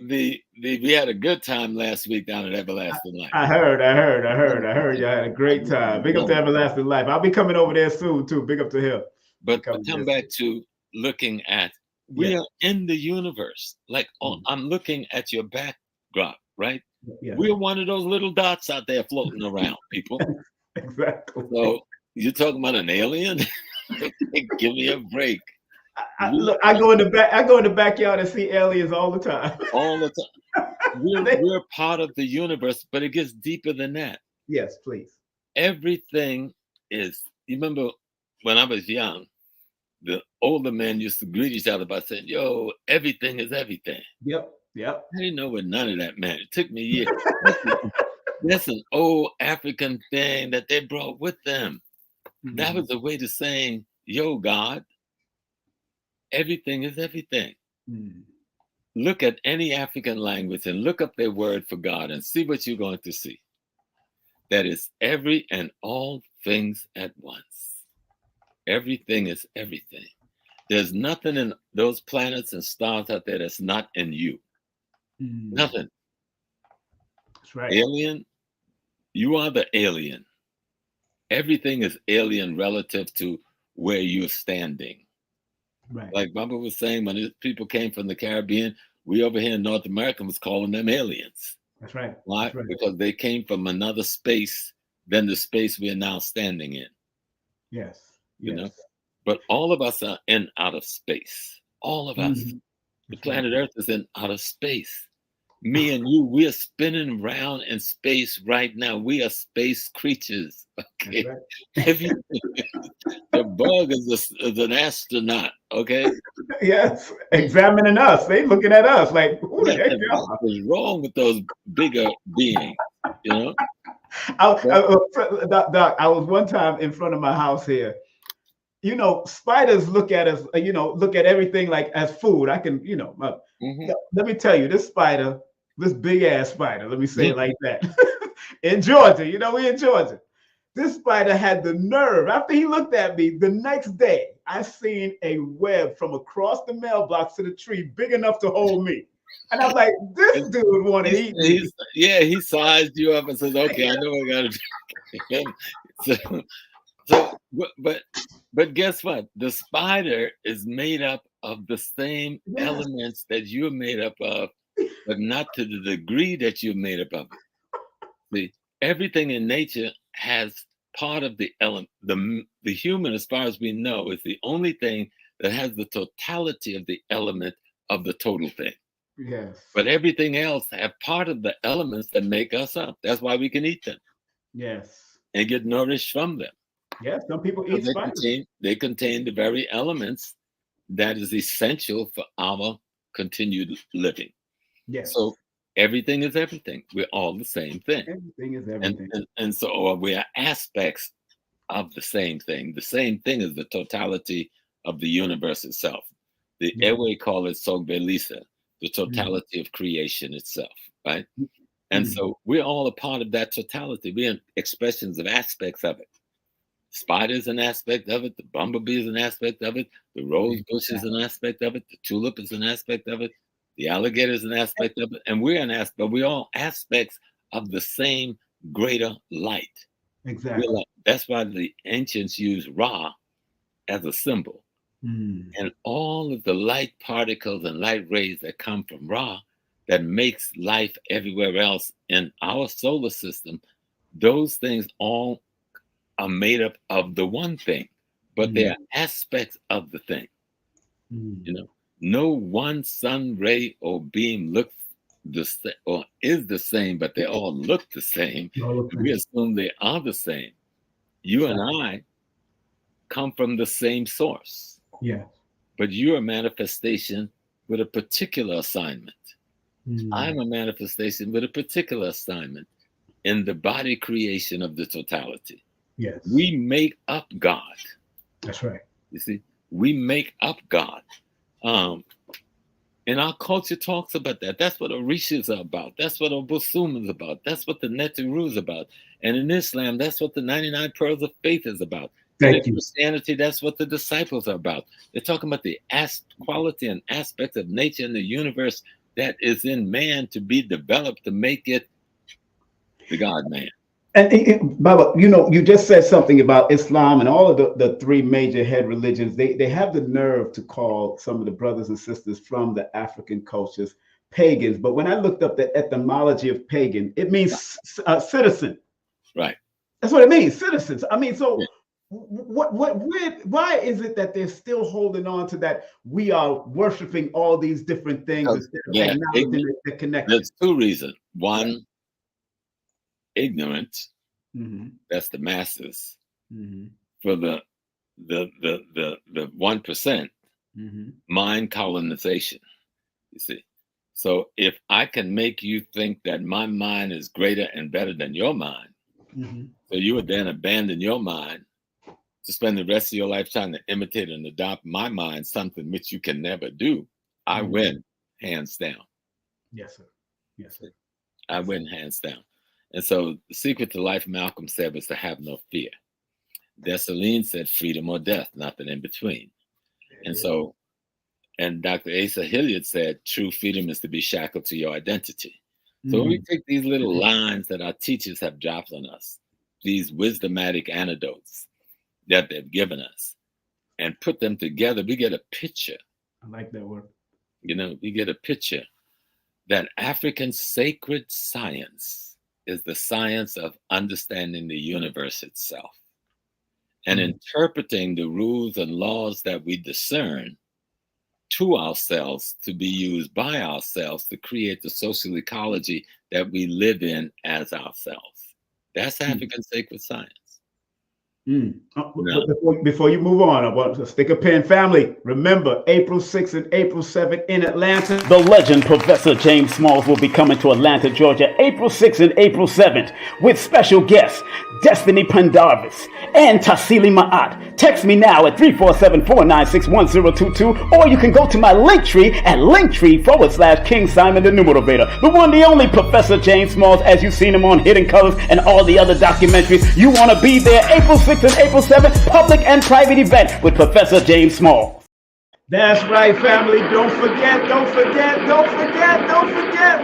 we had a good time last week down at Everlasting Life. I heard. Y'all had a great time. Big up to Everlasting Life. I'll be coming over there soon too. Big up to him. But come back to looking at we are in the universe. Like I'm looking at your backdrop, right? Yeah. We're one of those little dots out there floating around, people. Exactly. So you're talking about an alien? Give me a break. I go in the backyard and see aliens all the time. All the time. We're part of the universe, but it gets deeper than that. Yes, please. Everything is. You remember when I was young, the older men used to greet each other by saying, "Yo, everything is everything." Yep. I didn't know what none of that meant. It took me years. That's an old African thing that they brought with them. That was a way to saying, "Yo, God, everything is everything." Look at any African language and look up their word for God and see what you're going to see. That is every and all things at once. Everything is everything. There's nothing in those planets and stars out there that's not in you. Nothing. That's right. Alien, you are the alien. Everything is alien relative to where you're standing. Right. Like Baba was saying, when people came from the Caribbean, we over here in North America was calling them aliens. That's right. Why? That's right. Because they came from another space than the space we are now standing in. Yes. You know? But all of us are in outer space. All of us. The planet Earth is in outer space. Me and you, we are spinning around in space right now. We are space creatures. Okay. Right. If you, the bug is an astronaut. Okay. Yes, examining us. They looking at us like, who the Yes, heck and y'all? what is wrong with those bigger beings? You know? Doc, I was one time in front of my house here. You know, spiders look at us, look at everything like as food. I can, let me tell you, this spider, this big ass spider, let me say it like that, in Georgia, we in Georgia. This spider had the nerve, after he looked at me, the next day, I seen a web from across the mailbox to the tree big enough to hold me. And I'm like, this dude want to eat me. He sized you up and says, okay, I know what I got to do. So, but guess what? The spider is made up of the same elements that you're made up of, but not to the degree that you're made up of. See, everything in nature has part of the element. The human, as far as we know, is the only thing that has the totality of the element of the total thing. Yes. But everything else have part of the elements that make us up. That's why we can eat them. Yes. And get nourished from them. Yeah, some people eat spiders. They contain the very elements that is essential for our continued living. Yes. So everything is everything. We're all the same thing. Everything is everything. And so we are aspects of the same thing. The same thing is the totality of the universe itself. The Ewe call it Sogbelisa, the totality of creation itself, right? And so we're all a part of that totality. We're expressions of aspects of it. Spider is an aspect of it. The bumblebee is an aspect of it. The rose bush is an aspect of it. The tulip is an aspect of it. The alligator is an aspect of it. And we're an aspect, but we're all aspects of the same greater light. Exactly. That's why the ancients used Ra as a symbol. And all of the light particles and light rays that come from Ra that makes life everywhere else in our solar system, those things all are made up of the one thing, but they are aspects of the thing. No one sun ray or beam looks the same or is the same, but they all look the same. We assume they are the same. You and I come from the same source. Yeah. But you're a manifestation with a particular assignment. I'm a manifestation with a particular assignment in the body creation of the totality. Yes. We make up God. That's right. You see, we make up God. And our culture talks about that. That's what Orishas are about. That's what Obosum is about. That's what the Neteru is about. And in Islam, that's what the 99 Pearls of Faith is about. And in Christianity, that's what the disciples are about. They're talking about the quality and aspects of nature and the universe that is in man to be developed to make it the God-man. And Baba, you just said something about Islam and all of the three major head religions. They have the nerve to call some of the brothers and sisters from the African cultures pagans. But when I looked up the etymology of pagan, it means citizen. Right. That's what it means, citizens. I mean, so why is it that they're still holding on to that? We are worshiping all these different things instead of acknowledging the connection. There's two reasons. One, ignorance. That's the masses. For the 1%, mind colonization. You see, so if I can make you think that my mind is greater and better than your mind, so you would then abandon your mind to spend the rest of your life trying to imitate and adopt my mind, something which you can never do. I win, hands down. Yes, sir. Yes, sir. I win, hands down. And so the secret to life, Malcolm said, was to have no fear. Dessalines said freedom or death, nothing in between. And so, and Dr. Asa Hilliard said true freedom is to be shackled to your identity. So when we take these little lines that our teachers have dropped on us, these wisdomatic antidotes that they've given us, and put them together, we get a picture. I like that word. We get a picture that African sacred science is the science of understanding the universe itself and interpreting the rules and laws that we discern to ourselves to be used by ourselves to create the social ecology that we live in as ourselves. That's African sacred science. Before you move on, I want to stick a pin. Family, remember April 6th and April 7th in Atlanta. The legend Professor James Smalls will be coming to Atlanta, Georgia, April 6th and April 7th with special guests Destiny Pendarvis and Tassili Ma'at. Text me now at 347-496-1022, or you can go to my Linktree at Linktree/King Simon the Numerovator. The one, the only Professor James Smalls, as you've seen him on Hidden Colors and all the other documentaries. You want to be there April 6th and April 7th, public and private event with Professor James Small. That's right, family. Don't forget.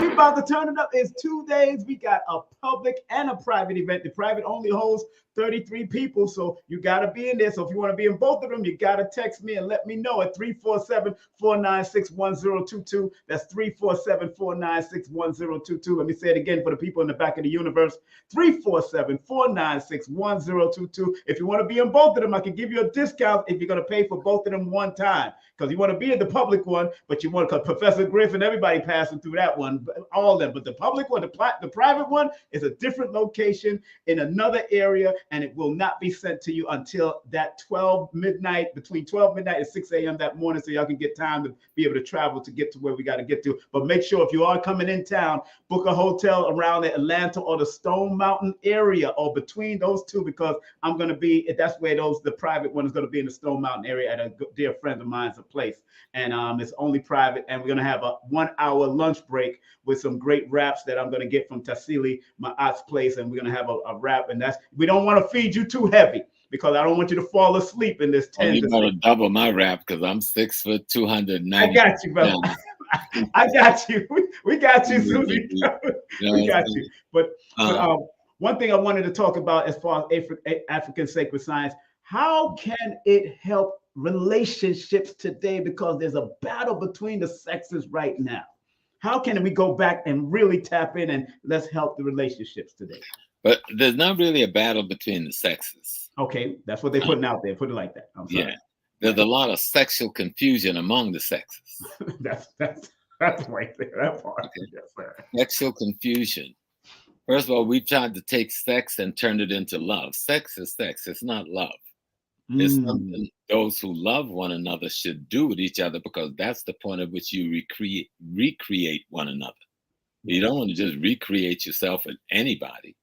We about to turn it up. It's 2 days. We got a public and a private event. The private only holds 33 people, so you got to be in there. So if you want to be in both of them, you got to text me and let me know at 347-496-1022. That's 347-496-1022. Let me say it again for the people in the back of the universe. 347-496-1022. If you want to be in both of them, I can give you a discount if you're going to pay for both of them one time. Because you want to be in the public one, but you want, because Professor Griffin, everybody passing through that one, all of them. But the public one, the private one is a different location in another area, and it will not be sent to you until that between 12 midnight and 6 a.m. that morning, so y'all can get time to be able to travel to get to where we got to get to. But make sure if you are coming in town, book a hotel around the Atlanta or the Stone Mountain area or between those two, because I'm going to be, that's where the private one is going to be in the Stone Mountain area at a dear friend of mine's place. And it's only private, and we're going to have a 1 hour lunch break with some great raps that I'm going to get from Tassili Ma'at's place, and we're going to have a rap, and we don't want to feed you too heavy because I don't want you to fall asleep in this 10. You got to double my rap because I'm 6 foot 290. I got you, brother. I got you. We got you, Susie. We got you. But one thing I wanted to talk about as far as African sacred science, how can it help relationships today? Because there's a battle between the sexes right now. How can we go back and really tap in and let's help the relationships today? But there's not really a battle between the sexes. Okay, that's what they're putting out there. Put it like that. I'm sorry. Yeah, there's a lot of sexual confusion among the sexes. that's right there. That part. Okay. Yes, sir. Sexual confusion. First of all, we tried to take sex and turn it into love. Sex is sex. It's not love. It's something those who love one another should do with each other, because that's the point at which you recreate one another. You don't want to just recreate yourself with anybody.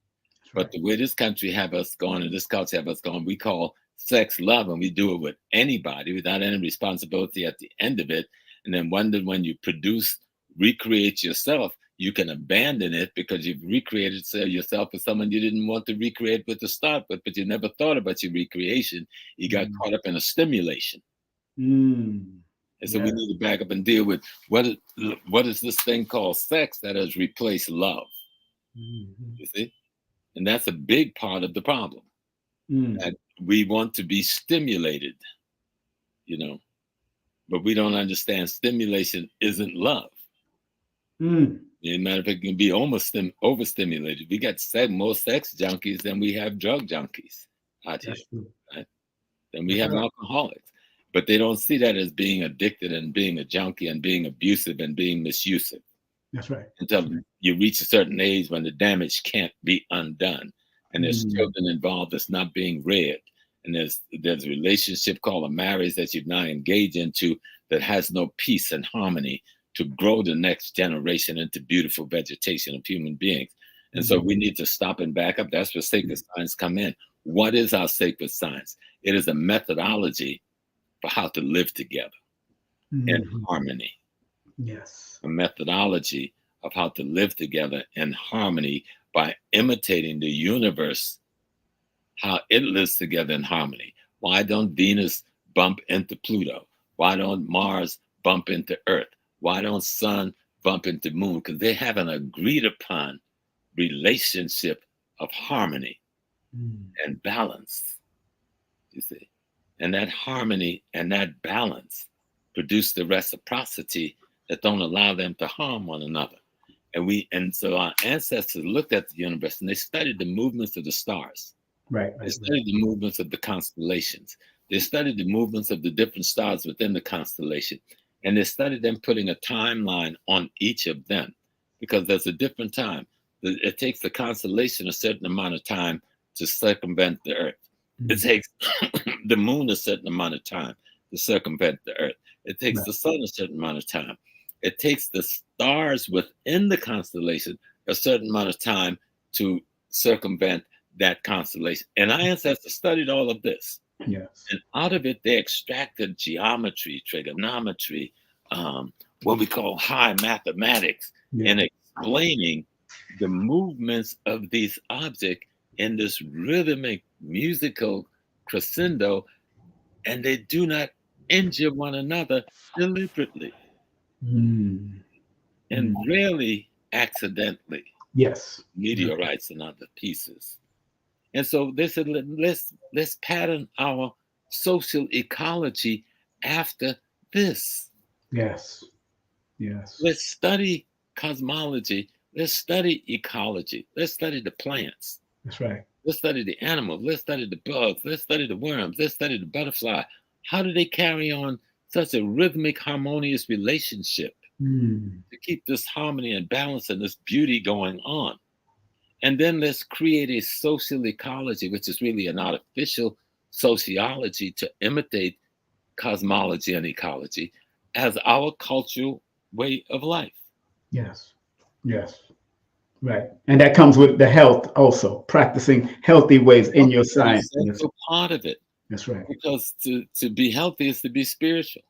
But the way this country have us going and this culture have us going, we call sex love, and we do it with anybody without any responsibility at the end of it. And then wonder when you recreate yourself, you can abandon it because you've recreated yourself with someone you didn't want to recreate with to start with, but you never thought about your recreation. You got caught up in a stimulation. And so we need to back up and deal with what is this thing called sex that has replaced love. You see? And that's a big part of the problem. That we want to be stimulated, but we don't understand stimulation isn't love. As a matter of fact, it can be almost overstimulated. We got more sex junkies than we have drug junkies out here. Right? Than we have alcoholics. But they don't see that as being addicted and being a junkie and being abusive and being misusive. That's right. Until you reach a certain age when the damage can't be undone. And there's children involved that's not being read. And there's a relationship called a marriage that you've now engaged into that has no peace and harmony to grow the next generation into beautiful vegetation of human beings. And so we need to stop and back up. That's where sacred science come in. What is our sacred science? It is a methodology for how to live together in harmony. Yes. A methodology of how to live together in harmony by imitating the universe, how it lives together in harmony. Why don't Venus bump into Pluto? Why don't Mars bump into Earth? Why don't Sun bump into Moon? Because they have an agreed upon relationship of harmony and balance, you see. And that harmony and that balance produce the reciprocity that don't allow them to harm one another. And so our ancestors looked at the universe and they studied the movements of the stars. They studied the movements of the constellations. They studied the movements of the different stars within the constellation. And they studied them putting a timeline on each of them, because there's a different time. It takes the constellation a certain amount of time to circumvent the Earth. It takes the moon a certain amount of time to circumvent the Earth. It takes the sun a certain amount of time. It takes the stars within the constellation a certain amount of time to circumvent that constellation. And our ancestors studied all of this. Yes. And out of it, they extracted geometry, trigonometry, what we call high mathematics, and explaining the movements of these objects in this rhythmic, musical crescendo, and they do not injure one another deliberately and rarely accidentally. Yes. Meteorites and other pieces. And so they said, let's pattern our social ecology after this. Yes. Yes. Let's study cosmology. Let's study ecology. Let's study the plants. That's right. Let's study the animals. Let's study the bugs. Let's study the worms. Let's study the butterfly. How do they carry on such a rhythmic, harmonious relationship to keep this harmony and balance and this beauty going on? And then let's create a social ecology, which is really an artificial sociology to imitate cosmology and ecology as our cultural way of life. Yes. Yes. Right. And that comes with the health also, practicing healthy ways in your science. That's a part of it. That's right. Because to be healthy is to be spiritual.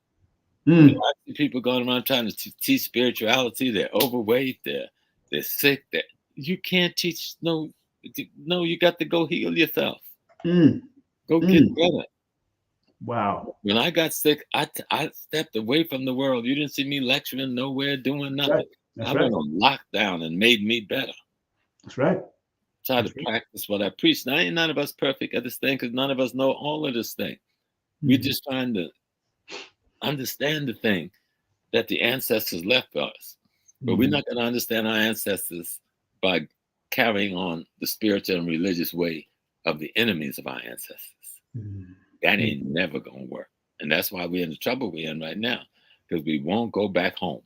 You know, I see people going around trying to teach spirituality. They're overweight. They're sick. You can't teach. No, you got to go heal yourself. Go get better. Wow. When I got sick, I stepped away from the world. You didn't see me lecturing nowhere, doing nothing. Right. I went on lockdown and made me better. That's right. Try to practice what I preach. Now, ain't none of us perfect at this thing because none of us know all of this thing. We're just trying to understand the thing that the ancestors left for us. But we're not going to understand our ancestors by carrying on the spiritual and religious way of the enemies of our ancestors. That ain't never going to work. And that's why we're in the trouble we're in right now, because we won't go back home.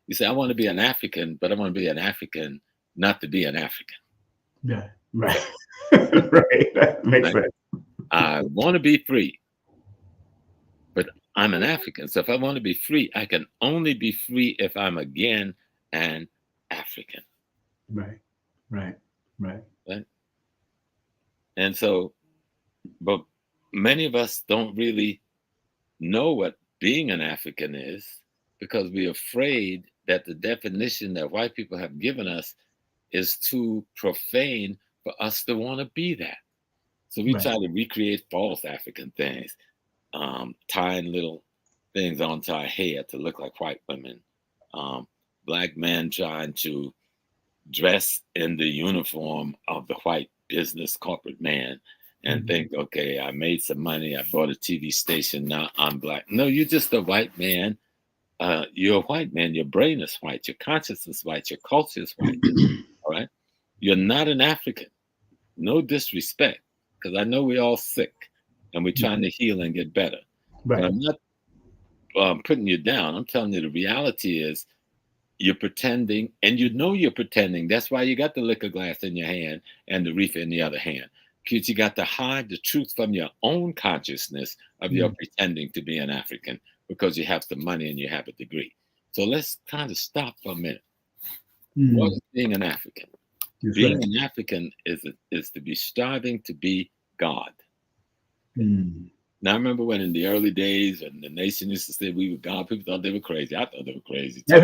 You say, I want to be an African, but I want to be an African not to be an African. Yeah, right. Right. That makes sense. I want to be free, but I'm an African. So if I want to be free, I can only be free if I'm again an African. Right. Right. Right. Right. And so, but many of us don't really know what being an African is, because we're afraid that the definition that white people have given us is too profane for us to want to be that. So we try to recreate false African things, tying little things onto our hair to look like white women. Black men trying to dress in the uniform of the white business corporate man and think, okay, I made some money, I bought a TV station, now I'm black. No, you're just a white man. You're a white man. Your brain is white. Your consciousness is white. Your culture is white. All right. You're not an African. No disrespect, because I know we're all sick and we're trying to heal and get better. But I'm not putting you down. I'm telling you the reality is you're pretending, and you know you're pretending. That's why you got the liquor glass in your hand and the reefer in the other hand, because you got to hide the truth from your own consciousness of your pretending to be an African, because you have some money and you have a degree. So let's kind of stop for a minute. What is being an African? Being an African is to be striving to be God. Now, I remember when in the early days, when the nation used to say we were God, people thought they were crazy. I thought they were crazy too.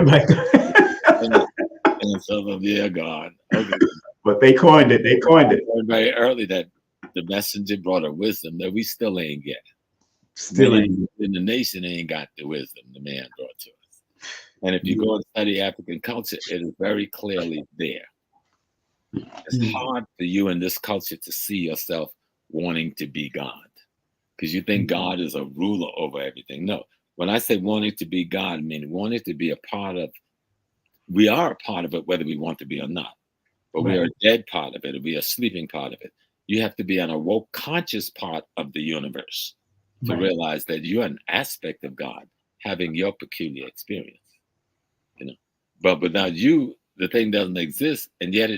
And so, yeah, God. Okay. But they coined it. They coined it very early that the messenger brought a wisdom that we still ain't get. Still ain't. In the nation ain't got the wisdom the man brought to us. And if you go and study African culture, it is very clearly there. It's hard for you in this culture to see yourself wanting to be God, because you think God is a ruler over everything. No, when I say wanting to be God, I mean wanting to be a part of, we are a part of it whether we want to be or not, but we are a dead part of it, we are a sleeping part of it. You have to be an awoke, conscious part of the universe to realize that you're an aspect of God, having your peculiar experience. But without you, the thing doesn't exist, and yet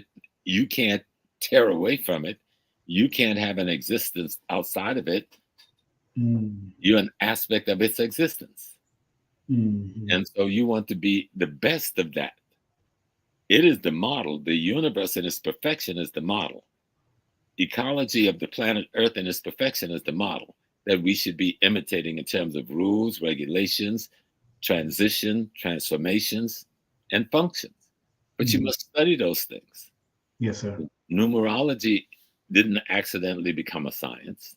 you can't tear away from it. You can't have an existence outside of it. You're an aspect of its existence. And so you want to be the best of that. It is the model. The universe in its perfection is the model. Ecology of the planet Earth in its perfection is the model that we should be imitating in terms of rules, regulations, transition, transformations, and functions. But you must study those things. Yes, sir. Numerology didn't accidentally become a science.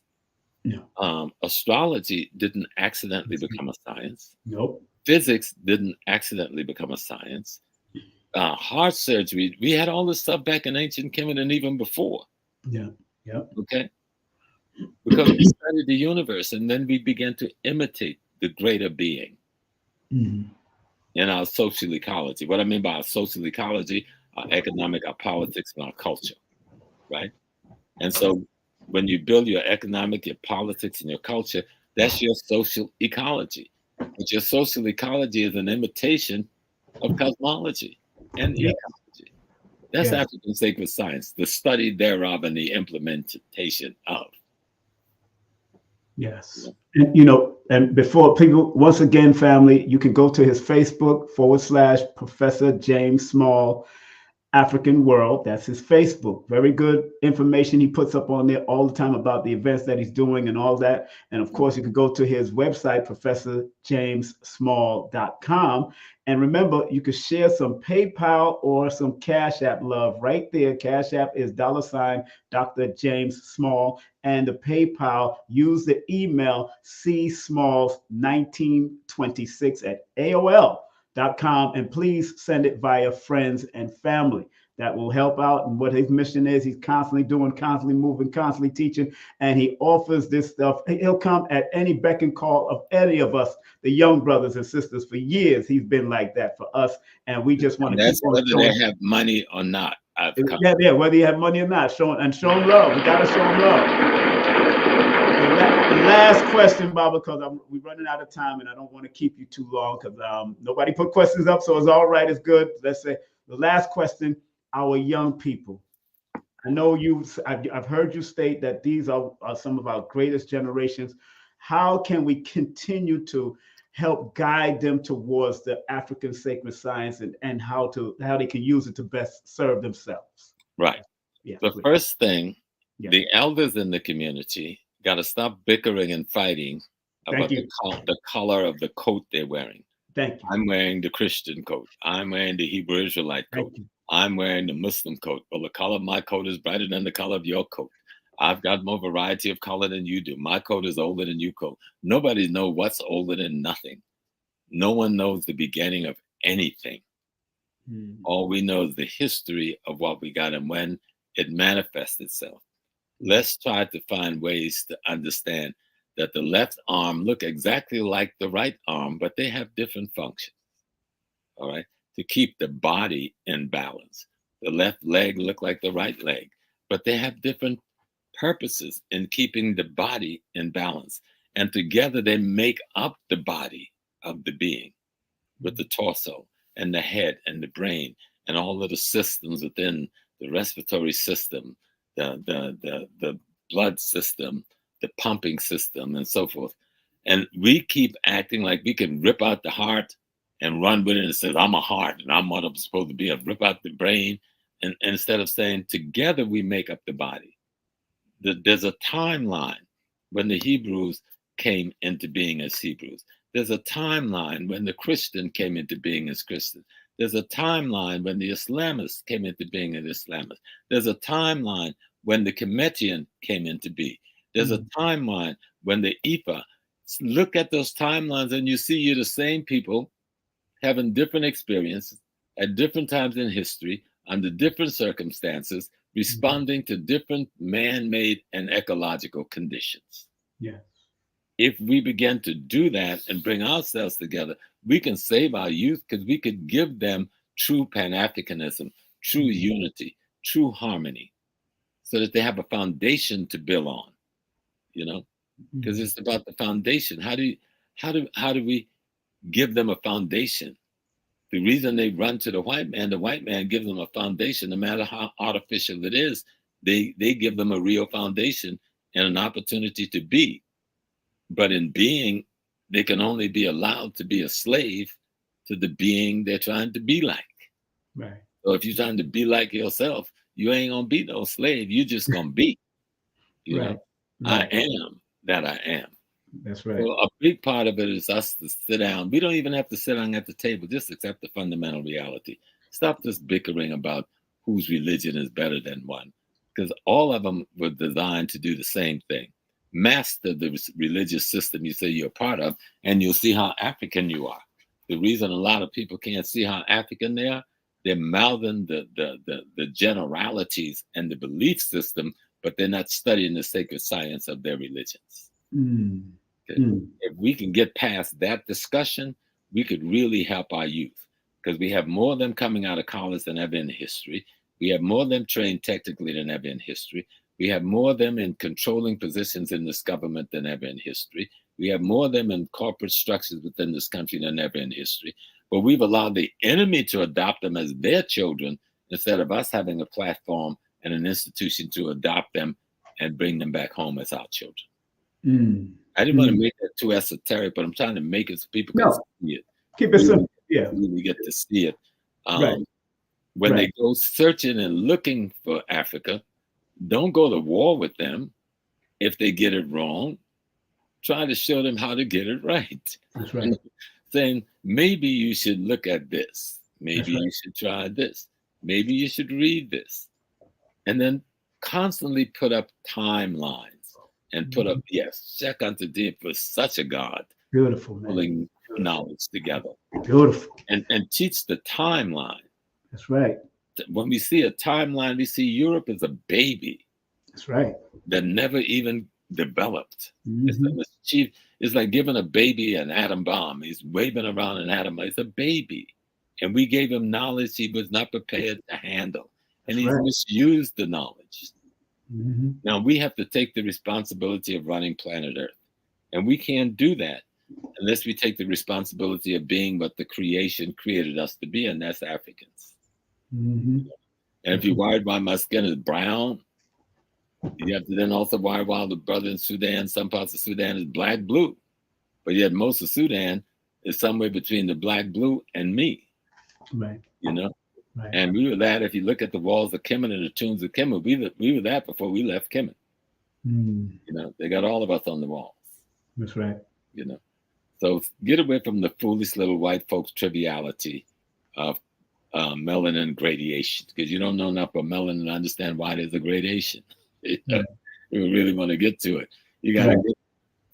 No. Astrology didn't accidentally become a science. Nope. Physics didn't accidentally become a science. Heart surgery, we had all this stuff back in ancient Kemet and even before. Yeah. Okay. Because we studied the universe, and then we began to imitate the greater being in our social ecology. What I mean by our social ecology, our economic, our politics, and our culture, right? And so when you build your economic, your politics, and your culture, that's your social ecology. But your social ecology is an imitation of cosmology and ecology. That's African sacred science, the study thereof and the implementation of. Yes. And, and before people, once again, family, you can go to his Facebook / Professor James Small African World. That's his Facebook. Very good information he puts up on there all the time about the events that he's doing and all that. And of course, you can go to his website, ProfessorJamesSmall.com. And remember, you can share some PayPal or some Cash App love right there. Cash App is $Dr. James Small. And the PayPal, use the email csmalls1926@AOL.com, and please send it via friends and family. That will help out. And what his mission is, he's constantly doing, constantly moving, constantly teaching, and he offers this stuff. He'll come at any beck and call of any of us, the young brothers and sisters. For years, he's been like that for us, and we just want to keep on whether showing. they have money or not. Yeah, whether you have money or not, show him love. We gotta show him love. The last question, Bob, because we're running out of time, and I don't want to keep you too long because nobody put questions up, so it's all right. It's good. Let's say the last question: our young people. I know I've heard you state that these are some of our greatest generations. How can we continue to help guide them towards the African sacred science and how they can use it to best serve themselves? Right. Yeah. The first thing, the elders in the community got to stop bickering and fighting about the color of the coat they're wearing. Thank you. I'm wearing the Christian coat. I'm wearing the Hebrew Israelite coat. I'm wearing the Muslim coat. Well, the color of my coat is brighter than the color of your coat. I've got more variety of color than you do. My coat is older than your coat. Nobody knows what's older than nothing. No one knows the beginning of anything. All we know is the history of what we got and when it manifests itself. Let's try to find ways to understand that the left arm look exactly like the right arm, but they have different functions. All right, to keep the body in balance. The left leg look like the right leg, but they have different purposes in keeping the body in balance. And together they make up the body of the being with the torso and the head and the brain and all of the systems within the respiratory system, the blood system, the pumping system, and so forth. And we keep acting like we can rip out the heart and run with it and say, I'm a heart and I'm what I'm supposed to be, and rip out the brain. And instead of saying, together we make up the body. There's a timeline when the Hebrews came into being as Hebrews. There's a timeline when the Christian came into being as Christian. There's a timeline when the Islamists came into being as Islamists. There's a timeline when the Kemetian came into being. There's a timeline when the Ifa. Look at those timelines and you see you're the same people having different experiences at different times in history, under different circumstances, responding to different man-made and ecological conditions. Yeah. If we begin to do that and bring ourselves together, we can save our youth because we could give them true Pan-Africanism, true unity, true harmony, so that they have a foundation to build on, because it's about the foundation. How do we give them a foundation. The reason they run to the white man gives them a foundation, no matter how artificial it is. They give them a real foundation and an opportunity to be. But in being, they can only be allowed to be a slave to the being they're trying to be like. Right. So if you're trying to be like yourself, you ain't gonna be no slave. You just gonna be. You Right. know, I am that I am. That's right. So a big part of it is us to sit down. We don't even have to sit down at the table. Just accept the fundamental reality. Stop this bickering about whose religion is better than one, because all of them were designed to do the same thing. Master the religious system you say you're a part of, and you'll see how African you are. The reason a lot of people can't see how African they are, they're mouthing the generalities and the belief system, but they're not studying the sacred science of their religions. Okay? If we can get past that discussion, we could really help our youth, because we have more of them coming out of college than ever in history. We have more of them trained technically than ever in history. We have more of them in controlling positions in this government than ever in history. We have more of them in corporate structures within this country than ever in history. But we've allowed the enemy to adopt them as their children instead of us having a platform and an institution to adopt them and bring them back home as our children. I didn't want to make that too esoteric, but I'm trying to make it so people can see it. Keep it simple. Yeah. Really get to see it. Right. When they go searching and looking for Africa, don't go to war with them. If they get it wrong, try to show them how to get it right. That's right. Saying, maybe you should look at this. Maybe you should try this. Maybe you should read this. And then constantly put up timelines and put up, check unto thee for such a God. Beautiful, man. Pulling knowledge together. Beautiful. And teach the timeline. That's right. When we see a timeline, we see Europe as a baby. That's right. That never even developed. It's like giving a baby an atom bomb. He's waving around an atom bomb. It's a baby. And we gave him knowledge he was not prepared to handle. And he's misused the knowledge. Now we have to take the responsibility of running planet Earth. And we can't do that unless we take the responsibility of being what the creation created us to be, and that's Africans. And if you're worried why my skin is brown, you have to then also worry why the brother in Sudan, some parts of Sudan is black blue. But yet most of Sudan is somewhere between the black blue and me. Right. You know? Right. And we were that, if you look at the walls of Kemet and the tombs of Kemet, we were that before we left Kemet. You know, they got all of us on the walls. That's right. You know, so get away from the foolish little white folks triviality of melanin gradation, because you don't know enough about melanin to understand why there's a gradation. We really want to get to it. You got to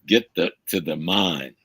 get to the mind.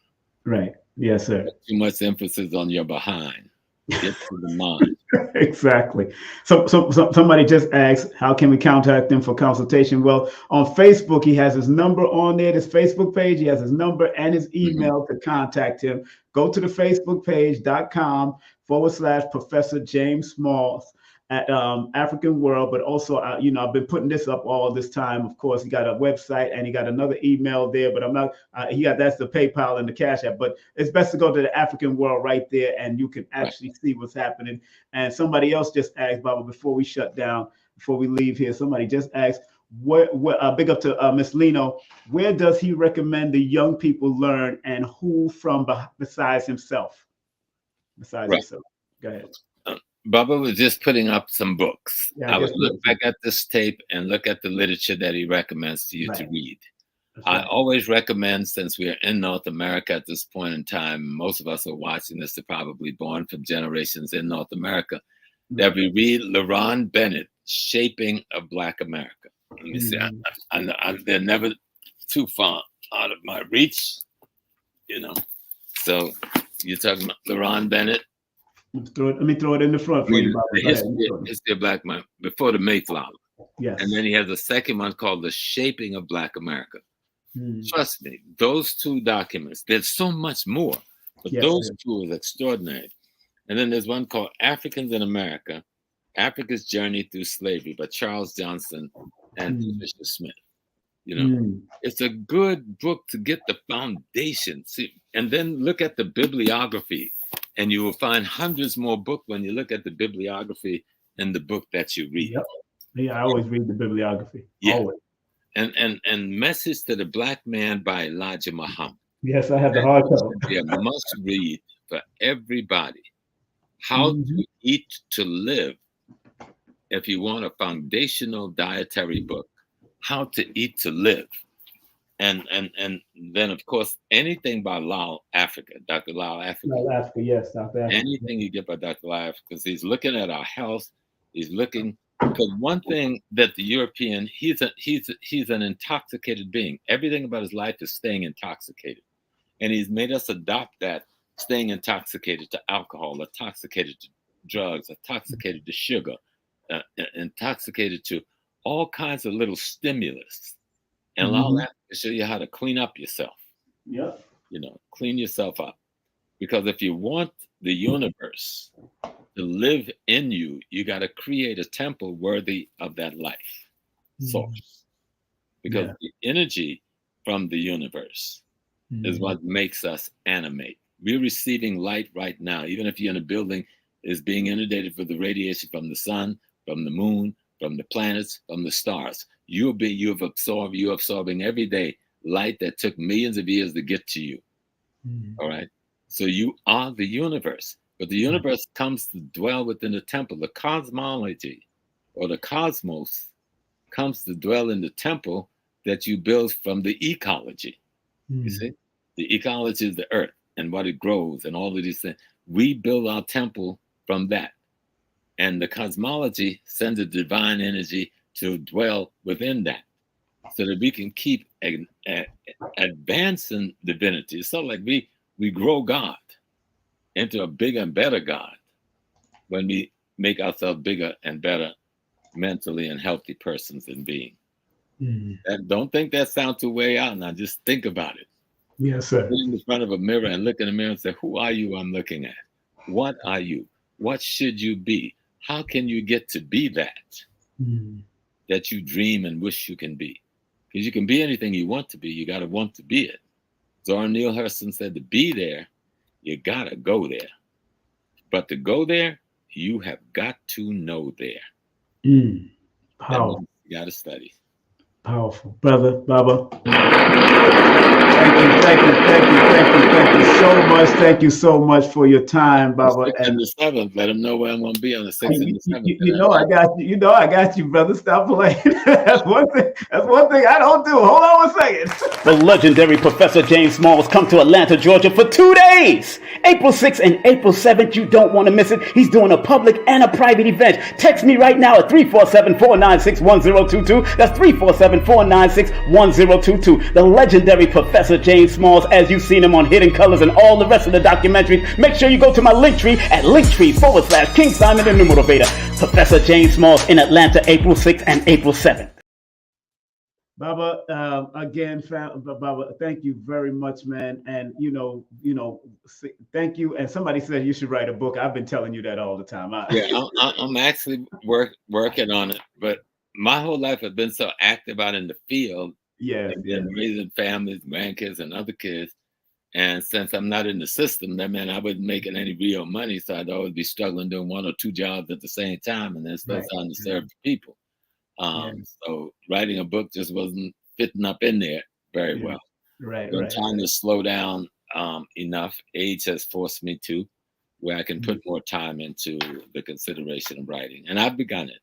Right. Yes, sir. Too much emphasis on your behind. Get to the mind. Exactly. So somebody just asked, how can we contact him for consultation? Well, on Facebook, he has his number on there, his Facebook page. He has his number and his email to contact him. Go to the Facebook page.com/Professor James Small at African World. But also, you know, I've been putting this up all this time. Of course, he got a website and he got another email there, but I'm not, that's the PayPal and the Cash App, but it's best to go to the African World right there and you can actually see what's happening. And somebody else just asked, Baba, before we shut down, before we leave here, somebody just asked, big up to Miss Lino, where does he recommend the young people learn and who from besides himself? Besides himself. Go ahead. Bubba was just putting up some books. Yeah, I would look back at this tape and look at the literature that he recommends to you to read. I always recommend, since we are in North America at this point in time, most of us are watching this, are probably born from generations in North America, that we read LaRon Bennett, Shaping of Black America. Let me see, they're never too far out of my reach, you know. So you're talking about LaRon Bennett. Let me throw it in the front for you. The history of Black man before the Mayflower. Yes. And then he has a second one called The Shaping of Black America. Trust me, those two documents, there's so much more, but those two is extraordinary. And then there's one called Africans in America, Africa's Journey Through Slavery by Charles Johnson and Patricia Smith. You know, it's a good book to get the foundation. See, and then look at the bibliography, and you will find hundreds more books when you look at the bibliography in the book that you read. Yep. Yeah, I always read the bibliography. Yeah. Always. And Message to the Black Man by Elijah Muhammad. Yes, I have the hardcover. Be a must read for everybody. How to Eat to Live. If you want a foundational dietary book, How to Eat to Live. And then, of course, anything by Lyle Africa, Dr. Lyle Africa. Lyle Africa, yes, Dr. Africa. Anything you get by Dr. Lyle Africa, because he's looking at our health. He's looking, because one thing that the European, he's an intoxicated being. Everything about his life is staying intoxicated. And he's made us adopt that, staying intoxicated to alcohol, intoxicated to drugs, intoxicated to sugar, intoxicated to all kinds of little stimulus. And allow that to show you how to clean up yourself. Yep. You know, clean yourself up. Because if you want the universe to live in you, you got to create a temple worthy of that life source. Because the energy from the universe is what makes us animate. We're receiving light right now. Even if you're in a building, is being inundated with the radiation from the sun, from the moon, from the planets, from the stars. You're absorbing every day light that took millions of years to get to you. All right. So you are the universe, but the universe comes to dwell within the temple. The cosmology or the cosmos comes to dwell in the temple that you build from the ecology. You see, the ecology is the earth and what it grows and all of these things. We build our temple from that. And the cosmology sends a divine energy to dwell within that so that we can keep advancing divinity. It's sort of like we grow God into a bigger and better God when we make ourselves bigger and better mentally and healthy persons and beings. And don't think that sounds too way out now. Just think about it. Yes, sir. Sit in the front of a mirror and look in the mirror and say, who are you I'm looking at? What are you? What should you be? How can you get to be that? That you dream and wish you can be? Because you can be anything you want to be. You got to want to be it. Zora Neale Hurston said to be there, you got to go there. But to go there, you have got to know there. Powerful. You got to study. Powerful. Brother, Baba. Thank you so much. Thank you so much for your time, Baba. And the 7th, let them know where I'm going to be on the 6th and the 7th. You know I got you. You know I got you, brother. Stop playing. That's one thing I don't do. Hold on one second. The legendary Professor James Small has come to Atlanta, Georgia for 2 days. April 6th and April 7th. You don't want to miss it. He's doing a public and a private event. Text me right now at 347-496-1022. That's 347-496-1022. The legendary Professor James Smalls, as you've seen him on Hidden Colors and all the rest of the documentaries. Make sure you go to my Linktree at Linktree/King Simon the Numerovator. Professor James Smalls in Atlanta, April 6th and April 7th. Baba, again, Baba, thank you very much, man. And thank you. And somebody said you should write a book. I've been telling you that all the time. I'm actually working on it, but my whole life I've been so active out in the field. Raising families, grandkids, and other kids. And since I'm not in the system, that meant I wasn't making any real money. So I'd always be struggling doing 1 or 2 jobs at the same time and then still trying to serve the people. So writing a book just wasn't fitting up in there very well. I'm trying to slow down enough. Age has forced me to, where I can put more time into the consideration of writing. And I've begun it.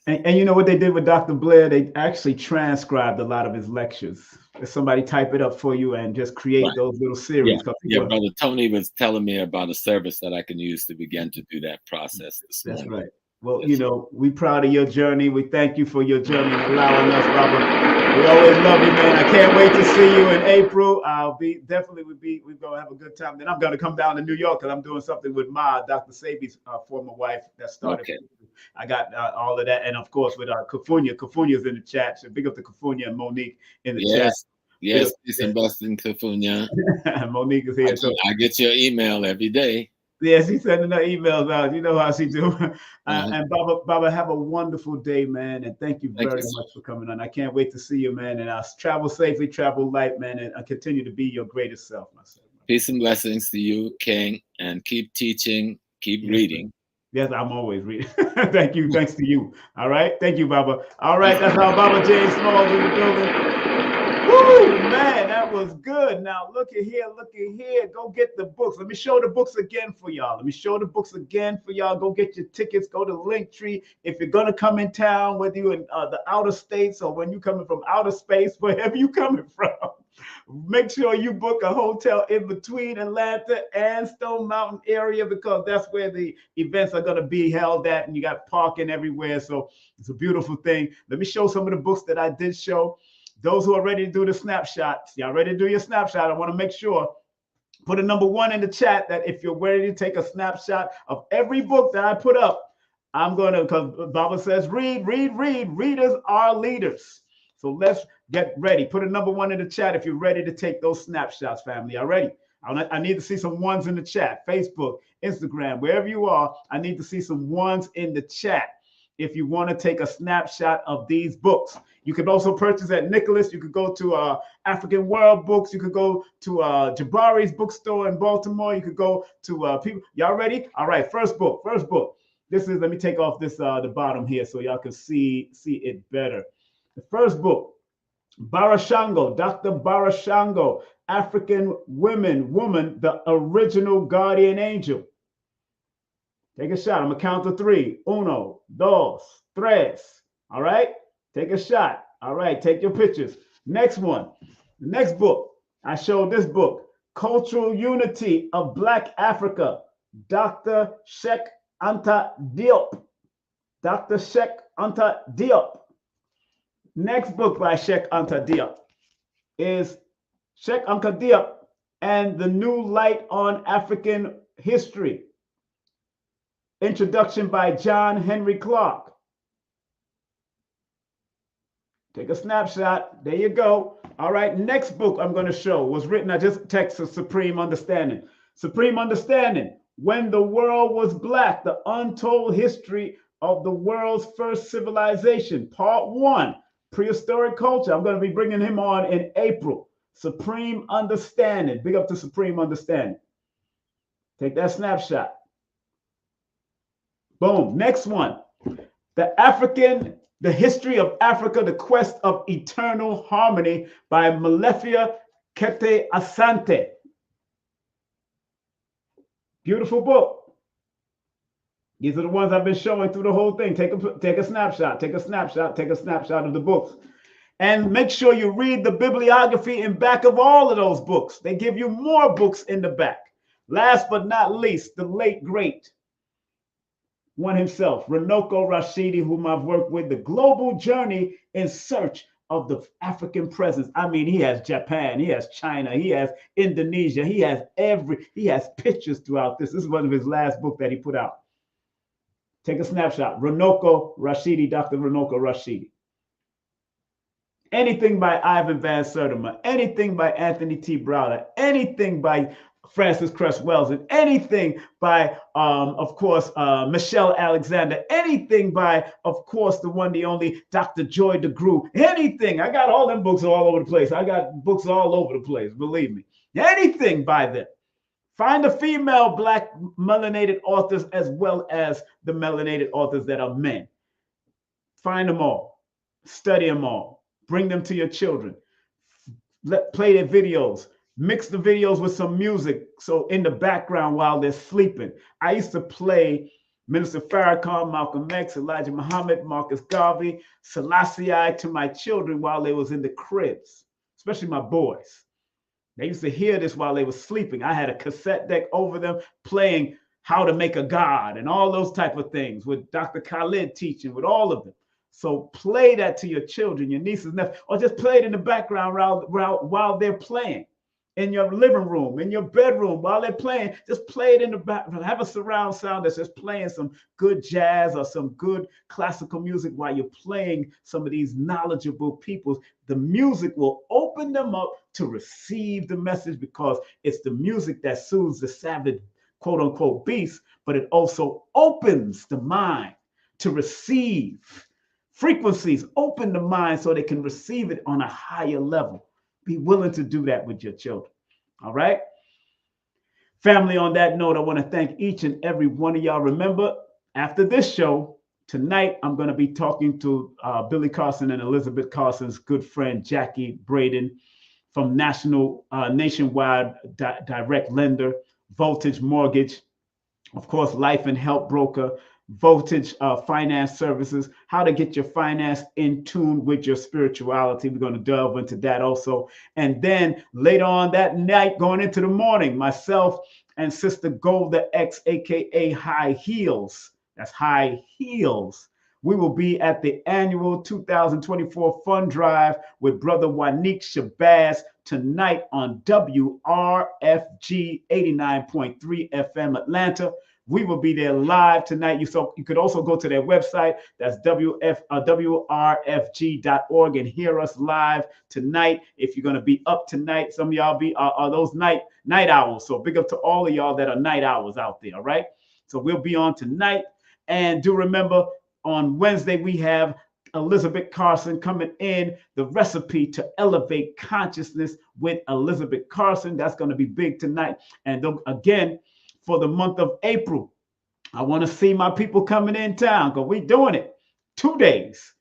And you know what they did with Dr. Blair? They actually transcribed a lot of his lectures. If somebody type it up for you and just create those little series. Brother Tony was telling me about a service that I can use to begin to do that process this morning. That's right. Well, we're proud of your journey. We thank you for your journey and allowing us, Robert. We always love you, man. I can't wait to see you in April. We're gonna have a good time. Then I'm gonna come down to New York because I'm doing something with Dr. Sabi's former wife that started. Okay. I got all of that, and of course with Kafunya. Kafunya's in the chat. So big up to Kafunya and Monique in the chat. Yes, peace and blessing, Kafunya. Monique is here. I get your email every day. Yeah, she's sending her emails out. You know how she do. And Baba, have a wonderful day, man. And thank you very much for coming on. I can't wait to see you, man. And I'll travel safely, travel light, man. And I continue to be your greatest self, myself. Peace and blessings to you, King. And keep teaching, keep reading. Yes, I'm always reading. Thank you. Thanks to you. All right. Thank you, Baba. All right. That's how Baba JamesSmall in the building. Woo, man, that was good. Now look at here, Go get the books. Let me show the books again for y'all. Go get your tickets. Go to Linktree. If you're gonna come in town, whether you're in the outer states or when you're coming from outer space, wherever you're coming from, make sure you book a hotel in between Atlanta and Stone Mountain area, because that's where the events are gonna be held at, and you got parking everywhere. So it's a beautiful thing. Let me show some of the books that I did show. Those who are ready to do the snapshots, y'all ready to do your snapshot? I want to make sure, put a number 1 in the chat that if you're ready to take a snapshot of every book that I put up, I'm going to, because Baba says, read. Readers are leaders. So let's get ready. Put a number 1 in the chat if you're ready to take those snapshots, family. Y'all ready? I need to see some ones in the chat. Facebook, Instagram, wherever you are, I need to see some ones in the chat if you want to take a snapshot of these books. You can also purchase at Nicholas. You could go to African World Books. You could go to Jabari's bookstore in Baltimore. You could go to people. Y'all ready? All right, first book. This is, let me take off this the bottom here so y'all can see it better. The first book, Barashango, Dr. Barashango, African Woman, the Original Guardian Angel. Take a shot. I'm gonna count to 3. 1, 2, 3. All right. Take a shot. All right. Take your pictures. Next one. The next book. I showed this book, Cultural Unity of Black Africa, Dr. Sheikh Anta Diop. Dr. Sheikh Anta Diop. Next book by Sheikh Anta Diop is Sheikh Anta Diop and the New Light on African History. Introduction by John Henry Clark. Take a snapshot. There you go. All right. Next book I'm going to show was written, I just texted Supreme Understanding. Supreme Understanding, When the World Was Black, The Untold History of the World's First Civilization. Part 1, Prehistoric Culture. I'm going to be bringing him on in April. Supreme Understanding. Big up to Supreme Understanding. Take that snapshot. Boom. Next one. The History of Africa, The Quest of Eternal Harmony by Malefia Kete Asante. Beautiful book. These are the ones I've been showing through the whole thing. Take a snapshot. Take a snapshot of the books. And make sure you read the bibliography in back of all of those books. They give you more books in the back. Last but not least, the late, great one himself, Runoko Rashidi, whom I've worked with, The Global Journey in Search of the African Presence. I mean, he has Japan, he has China, he has Indonesia, he has pictures throughout this. This is one of his last books that he put out. Take a snapshot. Runoko Rashidi, Dr. Runoko Rashidi. Anything by Ivan Van Sertima, anything by Anthony T. Browder, anything by Francis Cress Wells, and anything by, of course, Michelle Alexander, anything by, of course, the one, the only Dr. Joy DeGruy, anything. I got all them books all over the place. I got books all over the place, believe me. Anything by them. Find the female Black melanated authors as well as the melanated authors that are men. Find them all. Study them all. Bring them to your children. Play their videos. Mix the videos with some music, so in the background while they're sleeping. I used to play Minister Farrakhan, Malcolm X, Elijah Muhammad, Marcus Garvey, Selassie to my children while they was in the cribs, especially my boys. They used to hear this while they were sleeping. I had a cassette deck over them playing How to Make a God and all those type of things with Dr. Khalid teaching, with all of them. So play that to your children, your nieces, nephews, or just play it in the background while they're playing. In your living room, in your bedroom, while they're playing, just play it in the background. Have a surround sound that's just playing some good jazz or some good classical music while you're playing some of these knowledgeable people. The music will open them up to receive the message, because it's the music that soothes the savage quote unquote beast, but it also opens the mind to receive frequencies, open the mind so they can receive it on a higher level. Be willing to do that with your children. All right. Family, on that note, I want to thank each and every one of y'all. Remember, after this show, tonight, I'm going to be talking to Billy Carson and Elizabeth Carson's good friend, Jackie Braden from Nationwide Direct Lender, Voltage Mortgage, of course, Life and Health Broker, Voltage Finance Services, how to get your finance in tune with your spirituality. We're going to delve into that also. And then later on that night, going into the morning, myself and Sister Golda X, aka High Heels. That's High Heels. We will be at the annual 2024 Fund Drive with Brother Wanique Shabazz tonight on WRFG 89.3 FM Atlanta. We will be there live tonight. You could also go to their website. That's WRFG.org and hear us live tonight. If you're going to be up tonight, some of y'all are those night owls. So big up to all of y'all that are night owls out there. All right. So we'll be on tonight. And do remember, on Wednesday, we have Elizabeth Carson coming in, the recipe to elevate consciousness with Elizabeth Carson. That's going to be big tonight. And again, for the month of April, I want to see my people coming in town because we're doing it 2 days.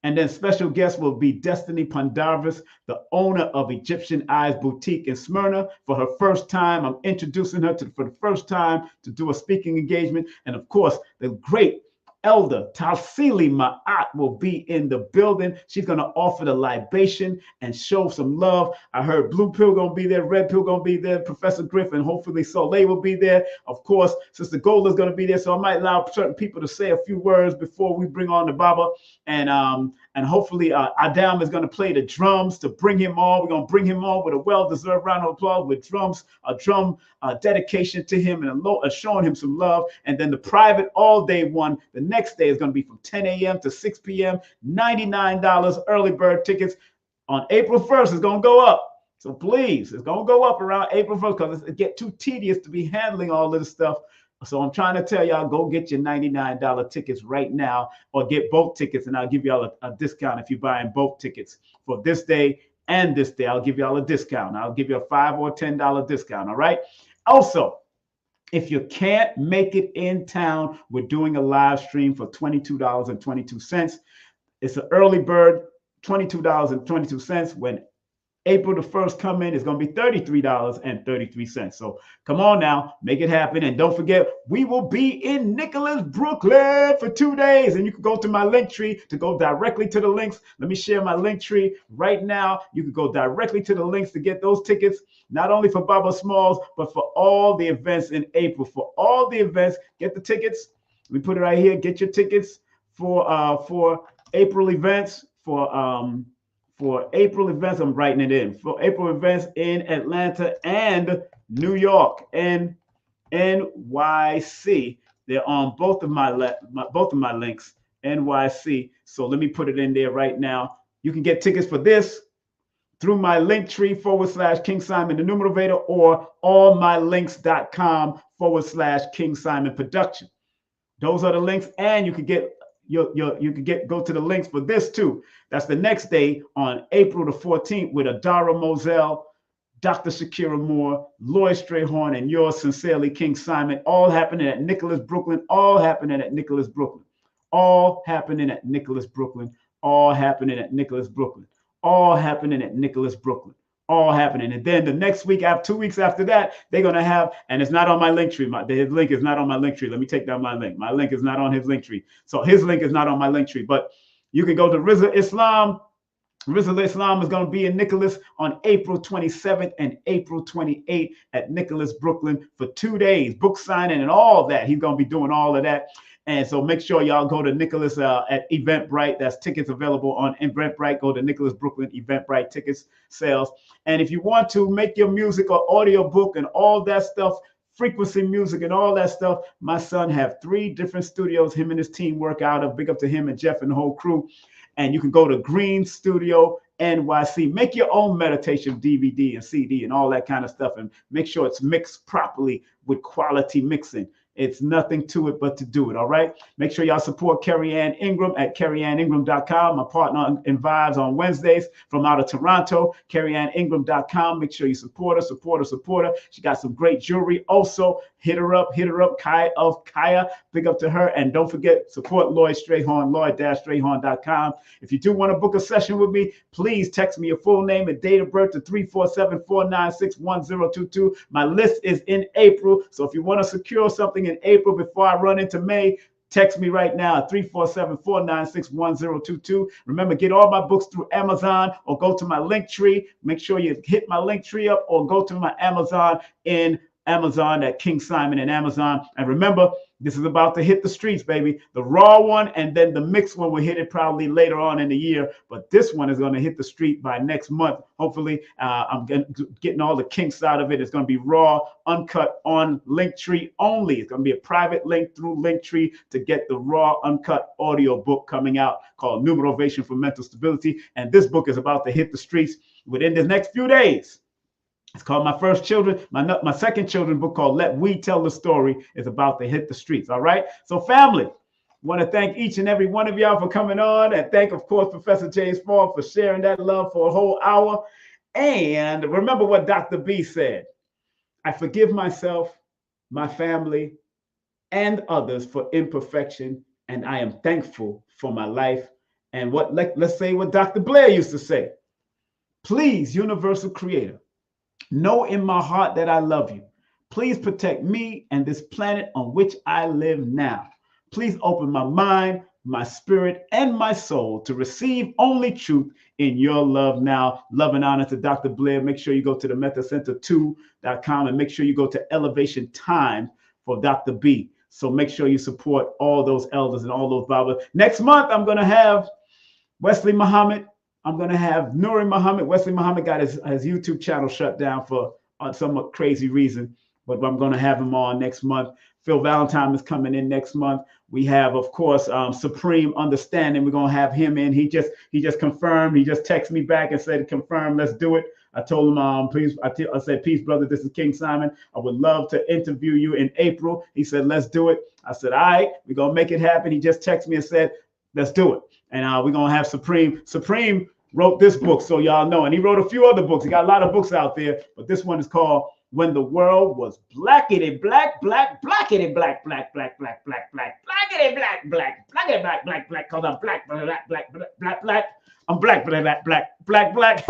And then special guest will be Destiny Pandarvis, the owner of Egyptian Eyes Boutique in Smyrna. For her first time, I'm introducing her for the first time to do a speaking engagement. And of course, the great Elder Tarsili Ma'at will be in the building. She's going to offer the libation and show some love. I heard Blue Pill going to be there, Red Pill going to be there, Professor Griffin, hopefully Soleil will be there. Of course, Sister Gold is going to be there. So I might allow certain people to say a few words before we bring on the Baba. And hopefully Adam is going to play the drums to bring him on. We're going to bring him on with a well-deserved round of applause with drums, a drum dedication to him and showing him some love. And then the private all-day one, the next day is going to be from 10 a.m. to 6 p.m., $99 early bird tickets. On April 1st, it's going to go up. So please, it's going to go up around April 1st because it gets too tedious to be handling all of this stuff. So I'm trying to tell y'all, go get your $99 tickets right now or get both tickets, and I'll give y'all a discount if you're buying both tickets for this day and this day. I'll give y'all a discount. I'll give you a $5 or $10 discount, all right? Also, if you can't make it in town, we're doing a live stream for $22.22. It's an early bird, $22.22. When April the 1st come in, it's going to be $33.33. So come on now, make it happen. And don't forget, we will be in Nicholas, Brooklyn for 2 days. And you can go to my link tree to go directly to the links. Let me share my link tree right now. You can go directly to the links to get those tickets, not only for Baba Smalls, but for all the events in April. For all the events, get the tickets. We put it right here. Get your tickets for April events, for April events, I'm writing it in. For April events in Atlanta and New York and NYC. They're on both of my links, NYC. So let me put it in there right now. You can get tickets for this through my link tree / King Simon the Numerovator or allmylinks.com / King Simon Production. Those are the links, and you could get go to the links for this too. That's the next day on April the 14th with Adara Moselle, Dr. Shakira Moore, Lloyd Strayhorn, and yours sincerely, King Simon, all happening at Nicholas, Brooklyn, all happening at Nicholas, Brooklyn, all happening at Nicholas, Brooklyn, all happening at Nicholas, Brooklyn, all happening at Nicholas, Brooklyn, all happening. And then the next week, 2 weeks after that, they're going to have, and it's not on my link tree. His link is not on my link tree. Let me take down my link. My link is not on his link tree. So his link is not on my link tree, but you can go to Rizal Islam. Rizal Islam is going to be in Nicholas on April 27th and April 28th at Nicholas, Brooklyn for 2 days. Book signing and all that. He's going to be doing all of that. And so make sure y'all go to Nicholas at Eventbrite. That's tickets available on Eventbrite. Go to Nicholas Brooklyn Eventbrite tickets sales. And if you want to make your music or audio book and all that stuff, frequency music and all that stuff, my son have 3 different studios him and his team work out of. Big up to him and Jeff and the whole crew. And you can go to Green Studio NYC. Make your own meditation DVD and CD and all that kind of stuff, and make sure it's mixed properly with quality mixing. It's nothing to it but to do it, all right? Make sure y'all support Carrie Ann Ingram at carrieanningram.com, my partner in Vibes on Wednesdays from out of Toronto, carrieanningram.com. Make sure you support her. She got some great jewelry. Also, hit her up, Kaya of Kaya. Big up to her. And don't forget, support Lloyd Strayhorn, lloyd-strayhorn.com. If you do want to book a session with me, please text me your full name and date of birth to 347-496-1022. My list is in April, so if you want to secure something in April before I run into May, text me right now at 347-496-1022. Remember, get all my books through Amazon or go to my link tree. Make sure you hit my link tree up or go to my Amazon in Amazon at King Simon and Amazon. And remember, this is about to hit the streets, baby. The raw one and then the mixed one will hit it probably later on in the year. But this one is going to hit the street by next month. Hopefully, I'm getting all the kinks out of it. It's going to be raw, uncut on Linktree only. It's going to be a private link through Linktree to get the raw, uncut audio book coming out called Numerovation for Mental Stability. And this book is about to hit the streets within the next few days. It's called My First Children. My second children book called Let We Tell the Story is about to hit the streets. All right. So family, want to thank each and every one of y'all for coming on, and thank, of course, Professor JamesSmall for sharing that love for a whole hour. And remember what Dr. B said. I forgive myself, my family, and others for imperfection, and I am thankful for my life. And let's say what Dr. Blair used to say. Please, universal creator, know in my heart that I love you. Please protect me and this planet on which I live now. Please open my mind, my spirit, and my soul to receive only truth in your love now. Love and honor to Dr. Blair. Make sure you go to the metacenter2.com and make sure you go to Elevation Time for Dr. B. So make sure you support all those elders and all those Bibles. Next month, I'm going to have Wesley Muhammad. I'm going to have Nuri Muhammad. Wesley Muhammad got his YouTube channel shut down for some crazy reason, but I'm going to have him on next month. Phil Valentine is coming in next month. We have, of course, Supreme Understanding. We're going to have him in. He just confirmed. He just texted me back and said, confirm, let's do it. I told him, please, I said, peace, brother. This is King Simon. I would love to interview you in April. He said, let's do it. I said, all right, we're going to make it happen. He just texted me and said, let's do it. And we're going to have Supreme. Supreme wrote this book, so y'all know. And he wrote a few other books. He got a lot of books out there, but this one is called When the World Was Blackity Black, Blackity Black, Blackity Black, Blackity Black, because I'm black. I'm black.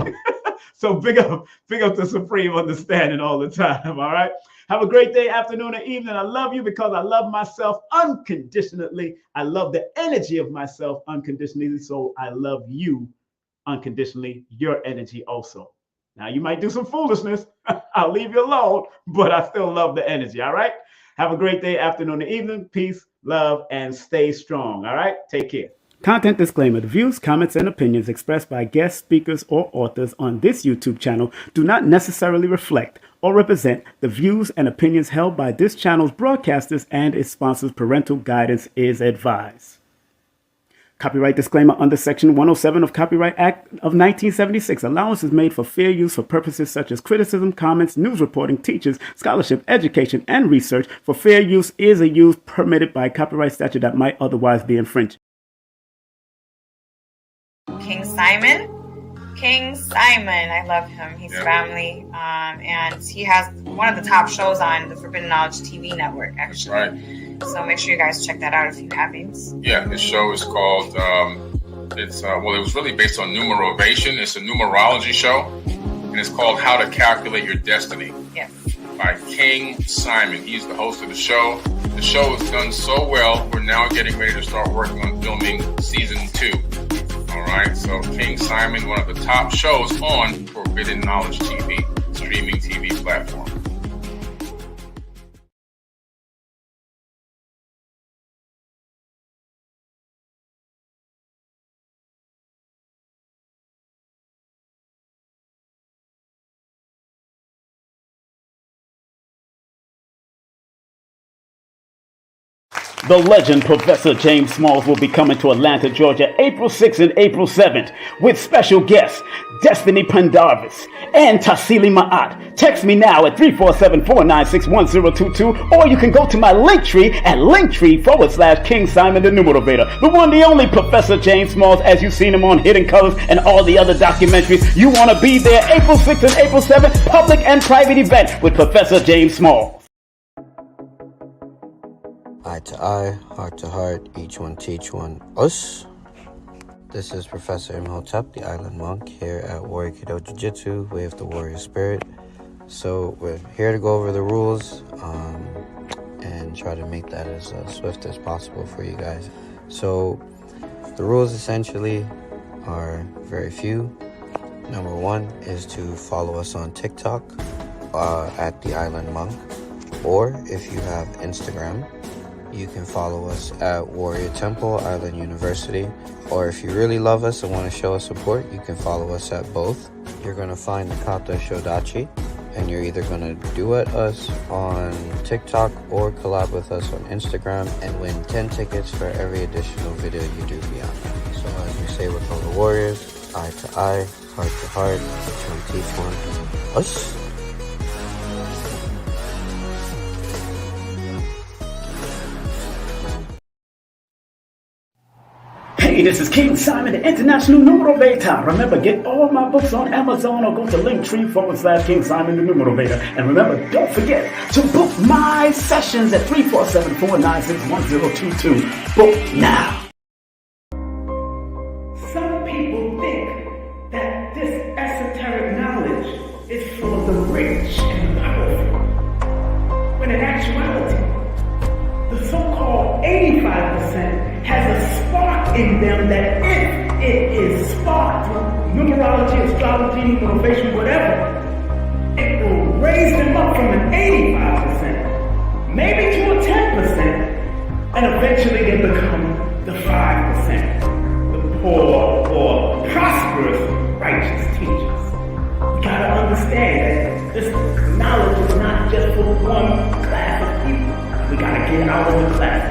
So big up to Supreme Understanding all the time, all right? Have a great day, afternoon, or evening. I love you because I love myself unconditionally. I love the energy of myself unconditionally, so I love you unconditionally, your energy also. Now, you might do some foolishness. I'll leave you alone, but I still love the energy, all right? Have a great day, afternoon, or evening. Peace, love, and stay strong, all right? Take care. Content disclaimer. The views, comments, and opinions expressed by guest speakers or authors on this YouTube channel do not necessarily reflect or represent the views and opinions held by this channel's broadcasters and its sponsors. Parental guidance is advised. Copyright disclaimer under Section 107 of Copyright Act of 1976. Allowance is made for fair use for purposes such as criticism, comments, news reporting, teachers, scholarship, education, and research. For fair use is a use permitted by copyright statute that might otherwise be infringed. King Simon, I love him. He's family, and he has one of the top shows on the Forbidden Knowledge TV network, actually. Right. So make sure you guys check that out if you haven't. Yeah, his show is called, it was really based on numerovation. It's a numerology show, and it's called How to Calculate Your Destiny. Yes. By King Simon. He's the host of the show. The show has done so well, we're now getting ready to start working on filming season 2. All right, so King Simon, one of the top shows on Forbidden Knowledge TV, streaming TV platform. The legend Professor James Smalls will be coming to Atlanta, Georgia, April 6th and April 7th with special guests Destiny Pendarvis and Tassili Ma'at. Text me now at 347-496-1022, or you can go to my Linktree at Linktree/King Simon the Numerovator. The one, the only Professor James Smalls, as you've seen him on Hidden Colors and all the other documentaries. You want to be there April 6th and April 7th, public and private event with Professor James Smalls. Eye to eye, heart to heart, each one teach one, us. This is Professor Imhotep, the Island Monk, here at Kidi Jitsu, Way of the Warrior Spirit. So we're here to go over the rules and try to make that as swift as possible for you guys. So the rules essentially are very few. Number one is to follow us on TikTok at the Island Monk, or if you have Instagram, you can follow us at Warrior Temple, Island University. Or if you really love us and want to show us support, you can follow us at both. You're going to find the Kata Shodachi, and you're either going to duet us on TikTok or collab with us on Instagram and win 10 tickets for every additional video you do beyond that. So as we say with all the warriors, eye to eye, heart to heart, each one teach one, us. Hey, this is King Simon, the International Numerovator. Remember, get all my books on Amazon or go to Linktree/King Simon the Numerovator. And remember, don't forget to book my sessions at 347-496-1022. Book now. Some people think that this esoteric knowledge is for the rich and powerful, when in actuality, the so-called 85% has a spark in them that if it is sparked through numerology, astrology, motivation, whatever, it will raise them up from an 85%, maybe to a 10%, and eventually they become the 5%, the poor or prosperous righteous teachers. You gotta understand that this knowledge is not just for one class of people. We gotta get out of the class.